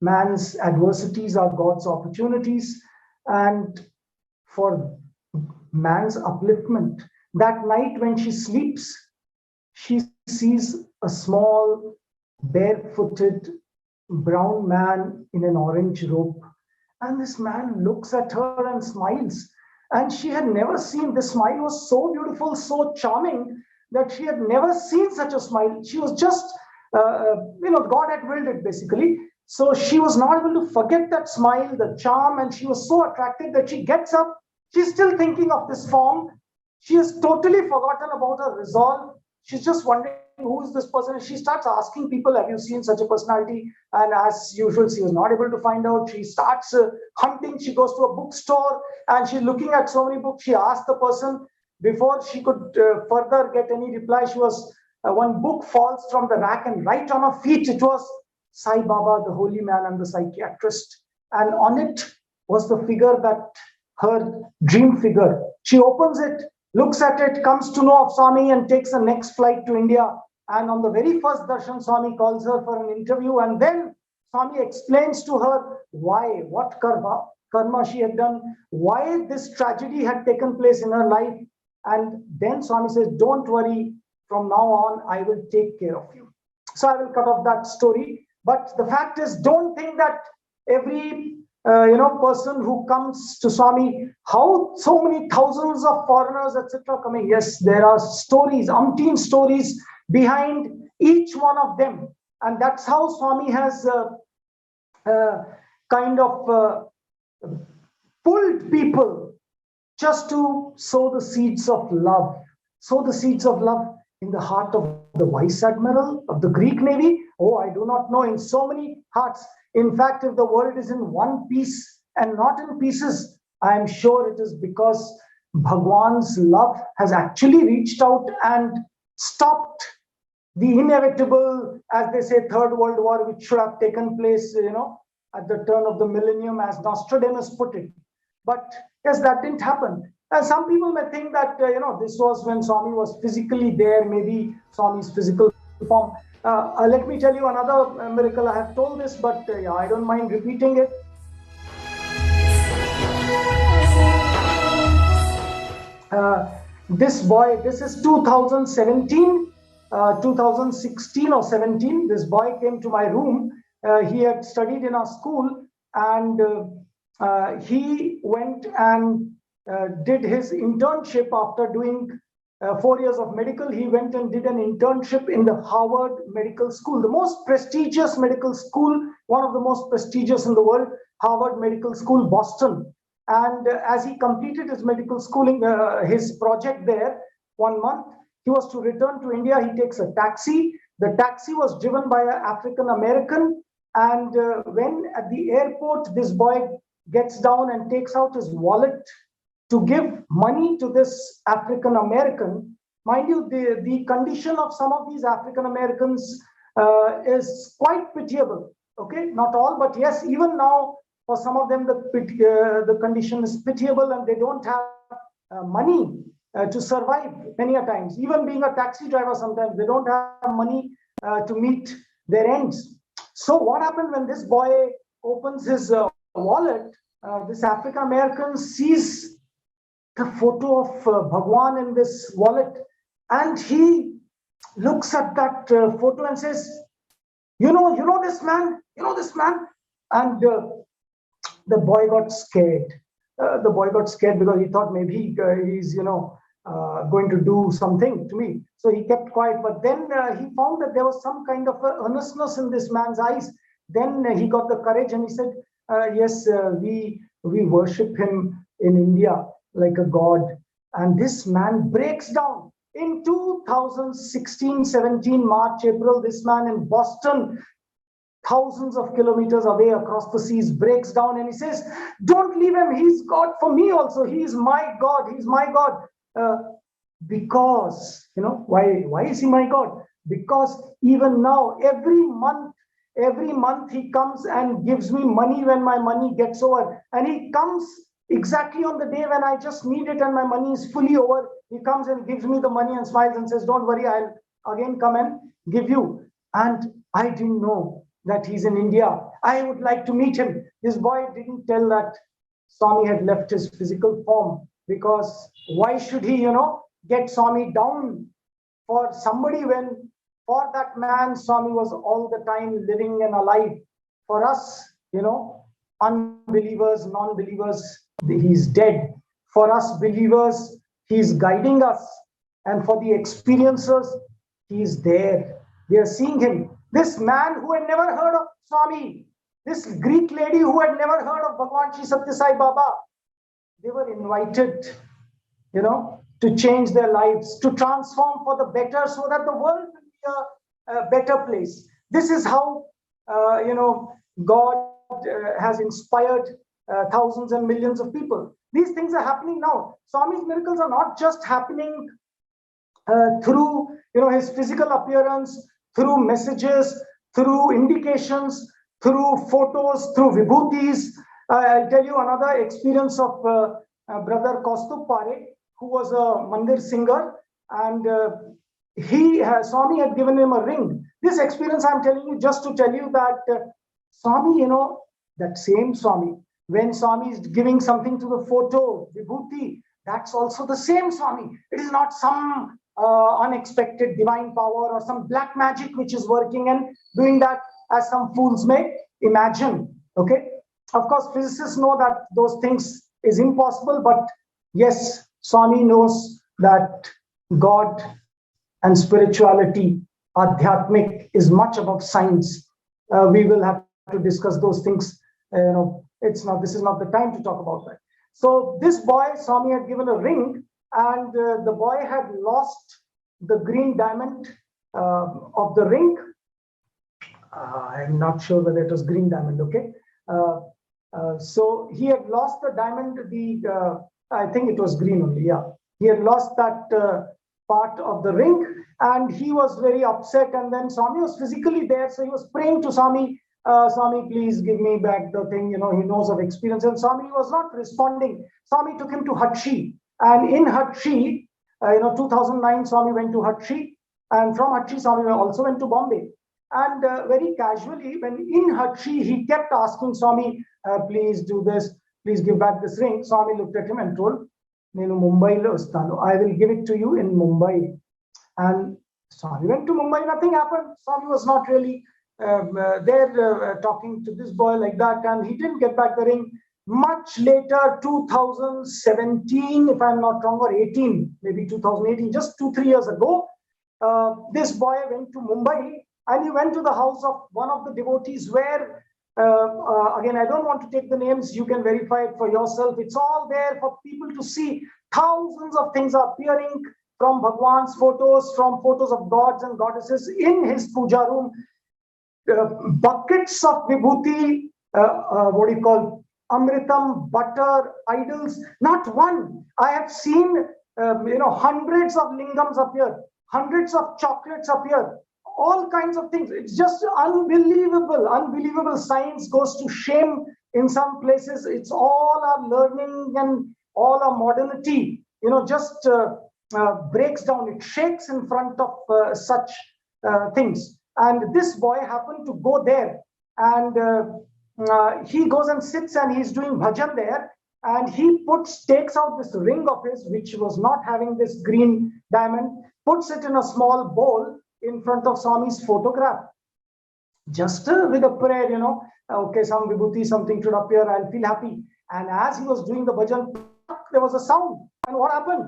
Man's adversities are God's opportunities, and for man's upliftment. That night when she sleeps, she sees a small, barefooted, brown man in an orange robe. And this man looks at her and smiles. And she had never seen, the smile was so beautiful, so charming, that she had never seen such a smile. She was just, God had willed it, basically. So she was not able to forget that smile, the charm, and she was so attracted that she gets up. She's still thinking of this form. She has totally forgotten about her resolve. She's just wondering who is this person. And she starts asking people, have you seen such a personality? And as usual, she was not able to find out. She starts hunting. She goes to a bookstore and she's looking at so many books. She asked the person. Before she could further get any reply, she was one book falls from the rack, and right on her feet it was Sai Baba, the holy man and the psychiatrist. And on it was the figure that her dream figure. She opens it, looks at it, comes to know of Swami and takes the next flight to India. And on the very first darshan, Swami calls her for an interview. And then Swami explains to her why, what karma she had done, why this tragedy had taken place in her life. And then Swami says, don't worry, from now on, I will take care of you. So I will cut off that story. But the fact is, don't think that every person who comes to Swami, how so many thousands of foreigners, etc. coming. Yes, there are stories, umpteen stories behind each one of them. And that's how Swami has kind of pulled people just to sow the seeds of love. Sow the seeds of love in the heart of the Vice Admiral of the Greek Navy. Oh, I do not know, in so many hearts. In fact, if the world is in one piece and not in pieces, I am sure it is because Bhagwan's love has actually reached out and stopped the inevitable, as they say, Third World War, which should have taken place, at the turn of the millennium, as Nostradamus put it. But yes, that didn't happen. And some people may think that, this was when Swami was physically there, maybe Swami's physical form. Let me tell you another miracle. I have told this, but I don't mind repeating it. This boy, this is 2017, 2016 or 17. This boy came to my room. He had studied in our school, and he went and did his internship after doing 4 years of medical. He went and did an internship in the Harvard Medical School, the most prestigious medical school, one of the most prestigious in the world, Harvard Medical School, Boston. And as he completed his medical schooling, his project there, 1 month, he was to return to India. He takes a taxi. The taxi was driven by an African American. And when at the airport, this boy gets down and takes out his wallet to give money to this African American. Mind you, the condition of some of these African Americans is quite pitiable. Okay, not all, but yes, even now, for some of them, the condition is pitiable, and they don't have money to survive many a times. Even being a taxi driver, sometimes they don't have money to meet their ends. So what happened when this boy opens his wallet? This African American sees the photo of Bhagwan in this wallet, and he looks at that photo and says, you know this man, and the boy got scared. The boy got scared because he thought maybe he's going to do something to me. So he kept quiet. But then he found that there was some kind of earnestness in this man's eyes. Then he got the courage and he said, yes, we worship him in India like a god. And this man breaks down. In 2016, 17, March, April, this man in Boston, thousands of kilometers away across the seas, breaks down and he says, don't leave him. He's God for me also. He is my God. He's my God. Because, why is he my God? Because even now, every month he comes and gives me money when my money gets over. And he comes exactly on the day when I just need it and my money is fully over. He comes and gives me the money and smiles and says, don't worry, I'll again come and give you. And I didn't know that he's in India. I would like to meet him. This boy didn't tell that Swami had left his physical form, because why should he, get Swami down for somebody when for that man, Swami was all the time living and alive. For us, unbelievers, non-believers, he's dead. For us believers, he's guiding us. And for the experiencers, he's there. We are seeing him. This man who had never heard of Swami, This Greek lady who had never heard of Bhagwan Shri Satya Sai Baba, they were invited, to change their lives, to transform for the better so that the world will be a better place. This is how, God has inspired thousands and millions of people. These things are happening now. Swami's miracles are not just happening through, his physical appearance, through messages, through indications, through photos, through vibhutis. I'll tell you another experience of Brother Puttaparthi, who was a mandir singer, and Swami had given him a ring. This experience I'm telling you just to tell you that Swami, that same Swami, when Swami is giving something to the photo, vibhuti, that's also the same Swami. It is not some unexpected divine power or some black magic which is working and doing that as some fools may imagine. Okay, of course, physicists know that those things is impossible, but yes, Swami knows that God and spirituality, adhyatmic, is much above science. We will have to discuss those things. This is not the time to talk about that. So this boy, Swami had given a ring, and the boy had lost the green diamond of the ring. I'm not sure whether it was green diamond. Okay. So he had lost the diamond, I think it was green only, yeah. He had lost that part of the ring, and he was very upset, and then Swami was physically there, so he was praying to Swami, Swami, please give me back the thing, he knows of experience, and Swami was not responding. Swami took him to Hatshi, and in Hatshi, 2009, Swami went to Hatshi, and from Hatshi, Swami also went to Bombay. And very casually, when in Hatshi, he kept asking Swami, please do this, please give back this ring. Swami looked at him and told, Mumbai lo ustanu, I will give it to you in Mumbai. And Swami went to Mumbai, nothing happened. Swami was not really there talking to this boy like that, and he didn't get back the ring. Much later, 2017, if I'm not wrong, or 18, maybe 2018, just 2-3 years ago, this boy went to Mumbai, and he went to the house of one of the devotees where, again, I don't want to take the names. You can verify it for yourself. It's all there for people to see. Thousands of things are appearing from Bhagwan's photos, from photos of gods and goddesses in his puja room. Buckets of vibhuti, amritam, butter, idols. Not one. I have seen, hundreds of lingams appear, hundreds of chocolates appear. All kinds of things. It's just unbelievable. Science goes to shame in some places. It's all our learning and all our modernity, just breaks down. It shakes in front of such things. And this boy happened to go there, and he goes and sits and he's doing bhajan there, and he takes out this ring of his, which was not having this green diamond, puts it in a small bowl in front of Swami's photograph, just with a prayer, okay, some vibhuti, something should appear, I'll feel happy. And as he was doing the bhajan, there was a sound. And what happened?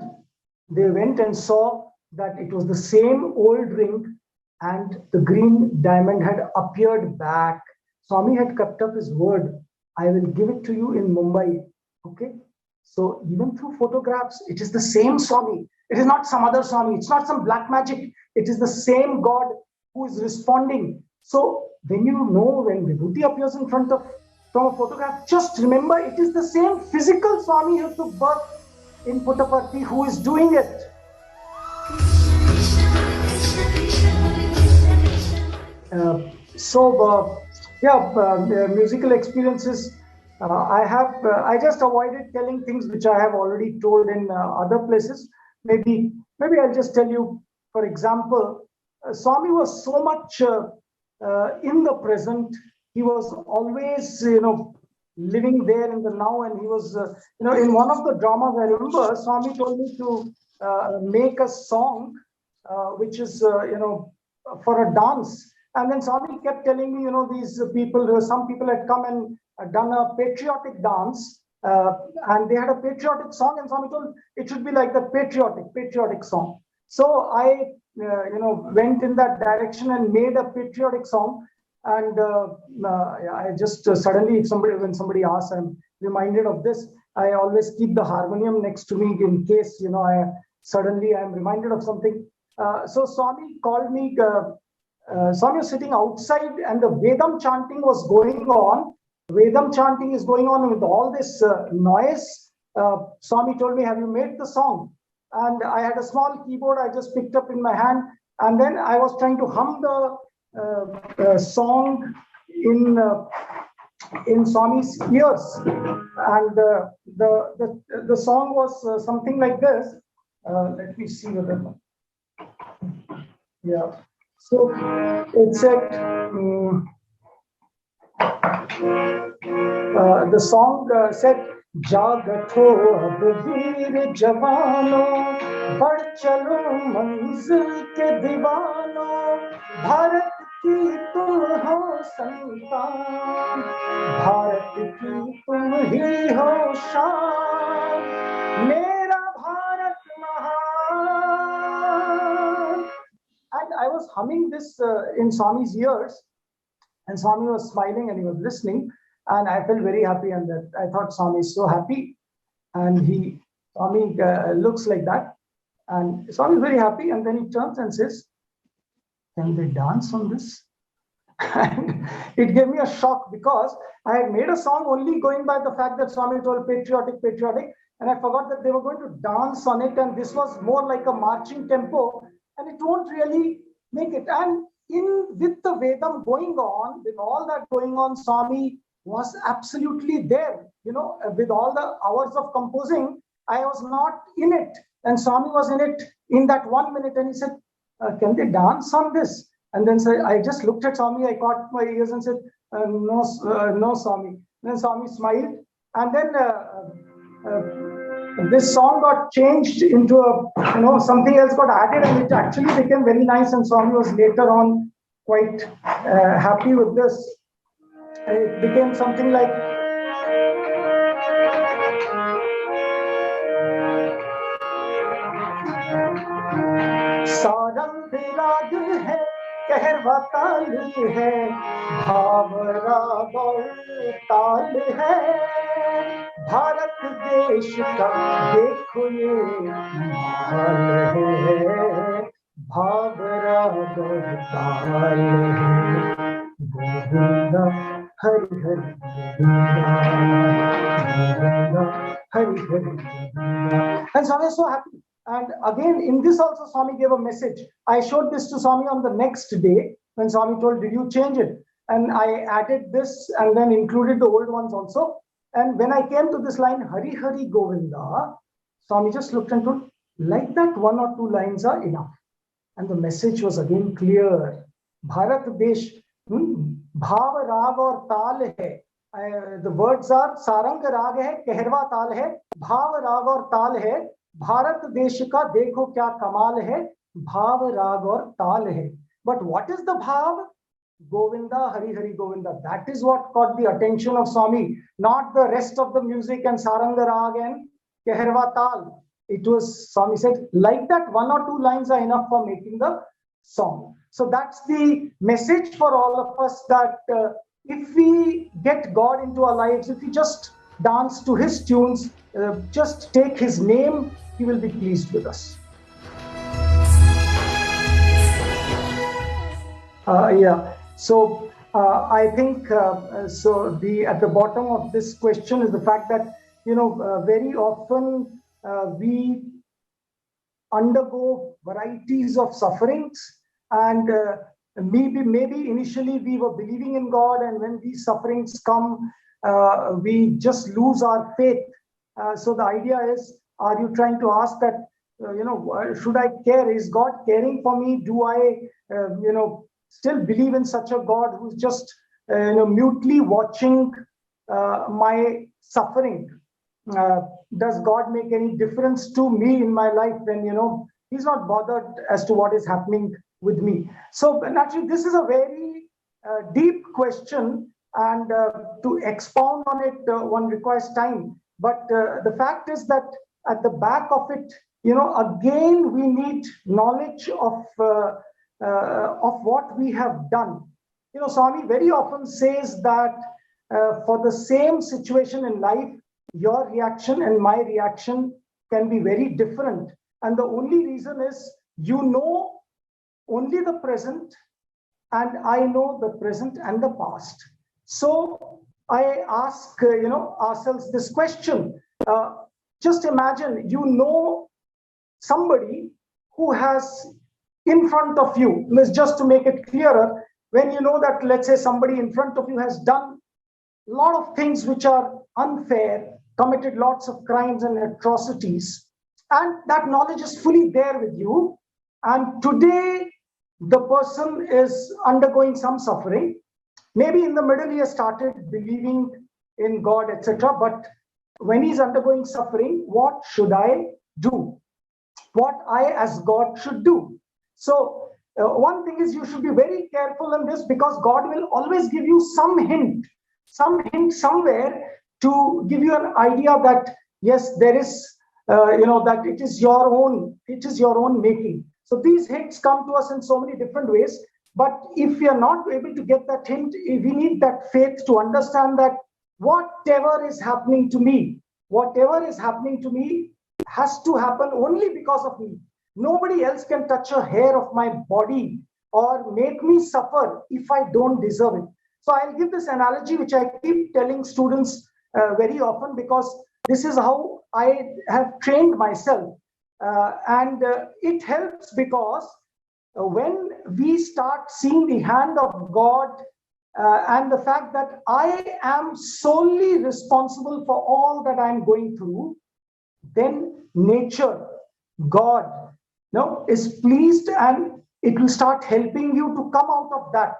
They went and saw that it was the same old ring, and the green diamond had appeared back. Swami had kept up his word. I will give it to you in Mumbai. Okay. So even through photographs, it is the same Swami. It is not some other Swami. It's not some black magic. It is the same God who is responding. So when when Vibhuti appears in front of from a photograph, just remember it is the same physical Swami who took birth in Puttaparthi who is doing it. Musical experiences. I just avoided telling things which I have already told in other places. Maybe I'll just tell you. For example, Swami was so much in the present. He was always, living there in the now. And he was, in one of the dramas, I remember Swami told me to make a song, which is, for a dance. And then Swami kept telling me, some people had come and done a patriotic dance, and they had a patriotic song, and Swami told it should be like the patriotic song. So I, went in that direction and made a patriotic song. And I just suddenly, when somebody asks, I'm reminded of this. I always keep the harmonium next to me in case, suddenly I'm reminded of something. So Swami called me. Swami was sitting outside, and the Vedam chanting was going on. Vedam chanting is going on with all this noise. Swami told me, "Have you made the song?" And I had a small keyboard I just picked up in my hand, and then I was trying to hum the song in Swami's ears, and the song was something like this. Let me see whether, yeah. So it said, the song said, "जागतो अब वीर जवानों, बढ़ चलो मंजिल के दीवानों, भारत की तुम हो संतान, भारत की तुम ही हो शान, मेरा भारत महान." And I was humming this in Swami's ears, and Swami was smiling and he was listening, and I felt very happy. And that I thought, Swami is so happy, and Swami looks like that, and Swami is very happy. And then he turns and says, "Can they dance on this?" And it gave me a shock, because I had made a song only going by the fact that Swami told patriotic, and I forgot that they were going to dance on it, and this was more like a marching tempo, and it won't really make it. And with the Vedam going on, with all that going on, Swami was absolutely there. With all the hours of composing, I was not in it, and Swami was in it in that 1 minute, and he said, "Can they dance on this?" And then I just looked at Swami, I caught my ears and said, "No, no, Swami." Then Swami smiled, and then this song got changed into something else got added, and it actually became very nice. And Swami was later on quite happy with this. It became something like, "Sarang राग है, कहरवा ताल है, भाव राग और ताल है, भारत देश का देखो ये हाल है, भाव राग और ताल है, Govinda Hari Hari Govinda, Hari Hari Govinda." And Swami is so happy. And again, in this also, Swami gave a message. I showed this to Swami on the next day when Swami told, "Did you change it?" And I added this and then included the old ones also. And when I came to this line, "Hari Hari Govinda," Swami just looked and told, "Like that, 1 or 2 lines are enough." And the message was again clear. Bharat Desh, Bhav Rag aur Tal hai. The words are Sarang Rag hai, Kehrwa Tal hai, Bhav Rag aur Tal hai, Bharat Desh ka dekho kya kamal hai, Bhav Rag aur Tal hai. But what is the Bhav? Govinda, Hari Hari Govinda. That is what caught the attention of Swami, not the rest of the music and Sarang Rag and Kehrwa Tal. It was, Swami said, like that, 1 or 2 lines are enough for making the song. So that's the message for all of us, that if we get God into our lives, if we just dance to His tunes, just take His name, He will be pleased with us. Yeah. So I think so. At the bottom of this question is the fact that very often we undergo varieties of sufferings, and maybe initially we were believing in God, and when these sufferings come, we just lose our faith. So the idea is, are you trying to ask that, should I care? Is God caring for me? Do I, still believe in such a God who's just, mutely watching my suffering? Does God make any difference to me in my life when, He's not bothered as to what is happening with me? So naturally, this is a very deep question, and to expound on it, one requires time. But the fact is that at the back of it, again, we need knowledge of what we have done. Swami very often says that for the same situation in life, your reaction and my reaction can be very different. And the only reason is only the present, and I know the present and the past. So I ask, ourselves this question. Just imagine, somebody who has in front of you, just to make it clearer, when you know that, let's say, somebody in front of you has done a lot of things which are unfair, committed lots of crimes and atrocities, and that knowledge is fully there with you. And today, the person is undergoing some suffering. Maybe in the middle, he has started believing in God, etc. But when he's undergoing suffering, what should I do? What I, as God, should do? So, one thing is, you should be very careful in this, because God will always give you some hint somewhere to give you an idea that, yes, there is, that it is your own making. So these hints come to us in so many different ways. But if we are not able to get that hint, we need that faith to understand that whatever is happening to me has to happen only because of me. Nobody else can touch a hair of my body or make me suffer if I don't deserve it. So I'll give this analogy, which I keep telling students very often, because this is how I have trained myself. And it helps, because when we start seeing the hand of God and the fact that I am solely responsible for all that I'm going through, then nature, God, is pleased, and it will start helping you to come out of that.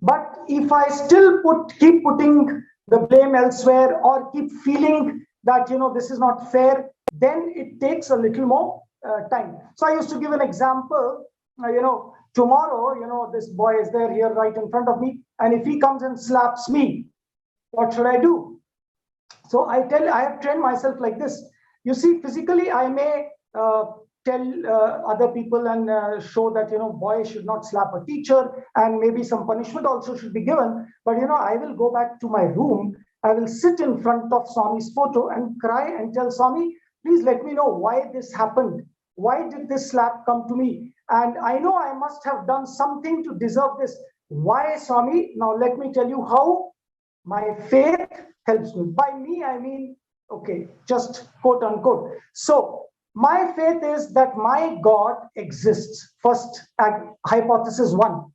But if I still keep putting the blame elsewhere, or keep feeling that, this is not fair, then it takes a little more time. So I used to give an example, tomorrow, this boy is there here right in front of me, and if he comes and slaps me, what should I do? So I have trained myself like this. You see, physically, I may tell other people and show that, boys should not slap a teacher, and maybe some punishment also should be given. But, I will go back to my room. I will sit in front of Swami's photo and cry and tell Swami, please let me know why this happened. Why did this slap come to me? And I know I must have done something to deserve this. Why, Swami? Now let me tell you how my faith helps me. By me, I mean, okay, just quote unquote. So my faith is that my God exists. First, hypothesis one.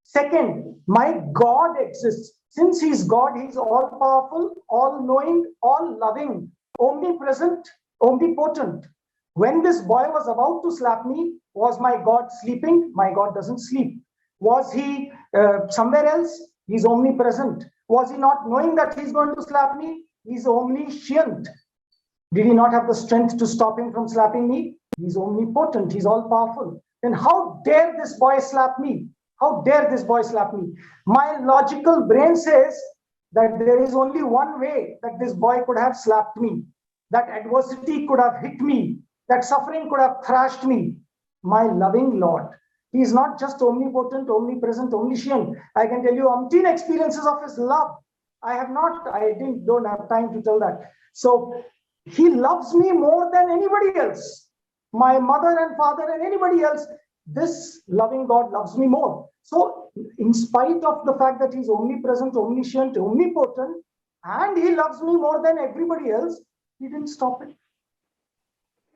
Second, my God exists. Since he's God, he's all powerful, all knowing, all loving, omnipresent, omnipotent. When this boy was about to slap me, was my God sleeping? My God doesn't sleep. Was he somewhere else? He's omnipresent. Was he not knowing that he's going to slap me? He's omniscient. Did he not have the strength to stop him from slapping me? He's omnipotent. He's all powerful. Then how dare this boy slap me? How dare this boy slap me? My logical brain says that there is only one way that this boy could have slapped me, that adversity could have hit me, that suffering could have thrashed me. My loving Lord. He is not just omnipotent, omnipresent, omniscient. I can tell you umpteen experiences of his love. Don't have time to tell that. So he loves me more than anybody else. My mother and father and anybody else, this loving God loves me more. So in spite of the fact that he's omnipresent, omniscient, omnipotent, and he loves me more than everybody else, he didn't stop it.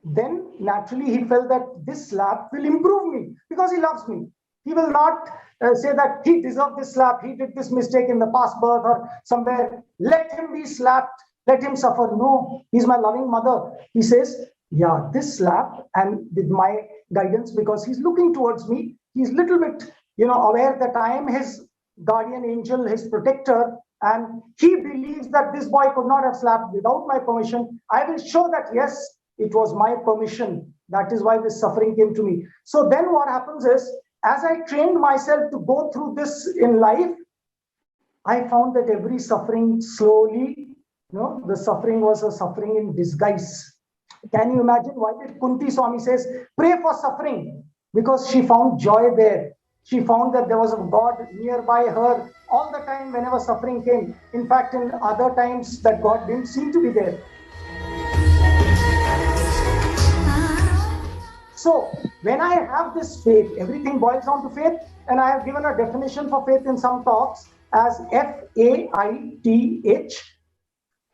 Then naturally he felt that this slap will improve me because he loves me. He will not say that he deserved this slap, he did this mistake in the past birth or somewhere. Let him be slapped, let him suffer. No, he's my loving mother. He says, yeah, this slap, and with my guidance, because he's looking towards me, he's little bit, aware that I am his guardian angel, his protector, and he believes that this boy could not have slapped without my permission. I will show that, yes, it was my permission. That is why this suffering came to me. So then what happens is, as I trained myself to go through this in life, I found that every suffering slowly, the suffering was a suffering in disguise. Can you imagine why did Kunti Swami says, pray for suffering? Because she found joy there. she found that there was a God nearby her all the time whenever suffering came. In fact, in other times that God didn't seem to be there. So when I have this faith, everything boils down to faith, and I have given a definition for faith in some talks as FAITH,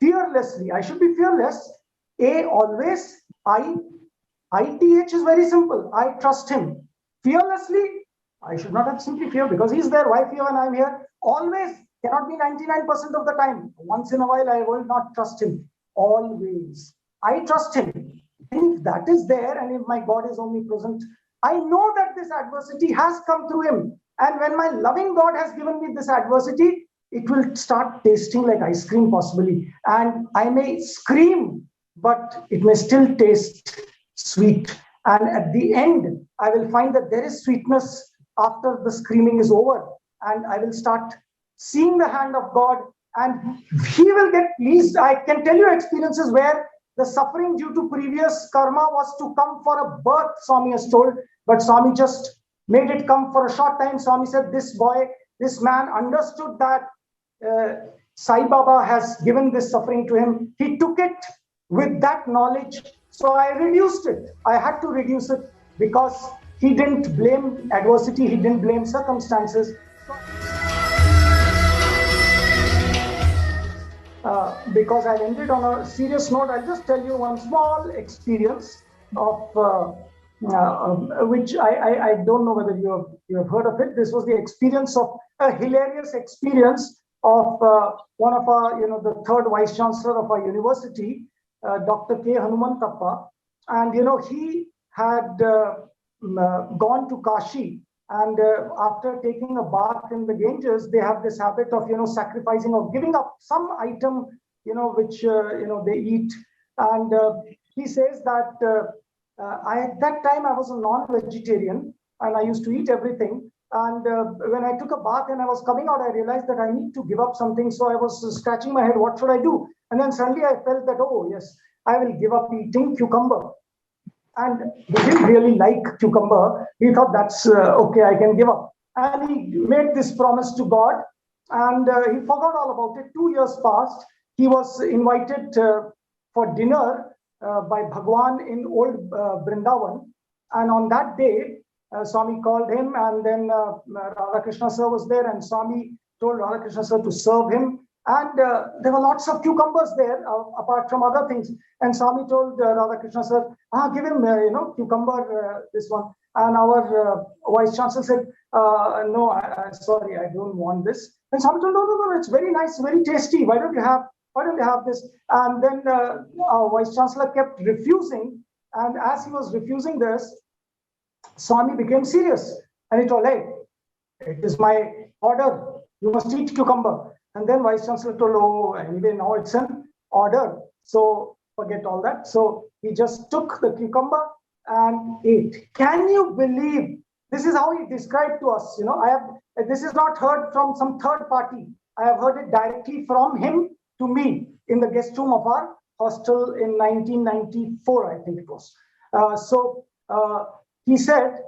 fearlessly. I should be fearless. A, always. ITH is very simple. I trust him. Fearlessly, I should not have simply fear because he's there. Why fear when I'm here? Always cannot be 99% of the time. Once in a while, I will not trust him. Always. I trust him. And if that is there, and if my God is omnipresent, I know that this adversity has come through him. And when my loving God has given me this adversity, it will start tasting like ice cream possibly. And I may scream, but it may still taste sweet. And at the end, I will find that there is sweetness after the screaming is over. And I will start seeing the hand of God, and he will get pleased. I can tell you experiences where the suffering due to previous karma was to come for a birth, Swami has told, but Swami just made it come for a short time. Swami said, this boy, this man understood that Sai Baba has given this suffering to him. He took it with that knowledge. So I reduced it. I had to reduce it because he didn't blame adversity. He didn't blame circumstances. Because I ended on a serious note, I'll just tell you one small experience of which I don't know whether you have heard of it. This was the experience of a hilarious experience of one of our, the third vice chancellor of our university, Dr. K. Hanumantappa, and he had gone to Kashi, and after taking a bath in the Ganges, they have this habit of sacrificing or giving up some item which they eat. And he says that at that time I was a non-vegetarian and I used to eat everything. And when I took a bath and I was coming out, I realized that I need to give up something. So I was scratching my head, what should I do? And then suddenly I felt that, oh yes, I will give up eating cucumber. And he didn't really like cucumber. He thought that's okay, I can give up. And he made this promise to God, and he forgot all about it. 2 years passed. He was invited for dinner by Bhagwan in old Vrindavan. And on that day, Swami called him, and then Radhakrishna sir was there, and Swami told Radhakrishna sir to serve him. And there were lots of cucumbers there, apart from other things. And Swami told Radhakrishna sir, give him, cucumber, this one. And our vice chancellor said, no, sorry, I don't want this. And Swami told, no, it's very nice, very tasty. Why don't you have this? And then our vice chancellor kept refusing. And as he was refusing this, Swami became serious. And he told, hey, it is my order. You must eat cucumber. And then Vice Chancellor told, oh, anyway, now it's an order. So forget all that. So he just took the cucumber and ate. Can you believe? This is how he described to us. This is not heard from some third party. I have heard it directly from him to me in the guest room of our hostel in 1994, I think it was. He said,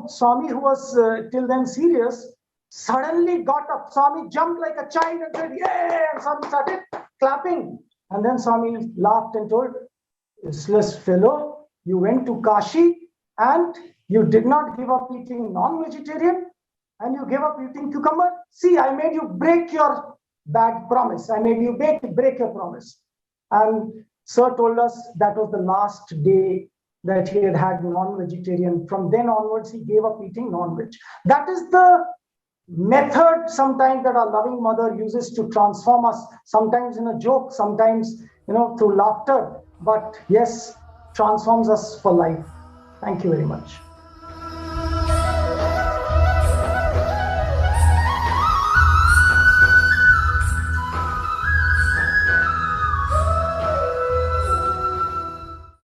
Swami, who was till then serious, suddenly got up. Swami jumped like a child and said, yeah, and Swami started clapping. And then Swami laughed and told, useless fellow, you went to Kashi and you did not give up eating non-vegetarian and you gave up eating cucumber. See, I made you break your bad promise. I made you break your promise. And sir told us that was the last day that he had non-vegetarian. From then onwards, he gave up eating non-veg. That is the method sometimes that our loving mother uses to transform us, sometimes in a joke, sometimes through laughter, but yes, transforms us for life. Thank you very much.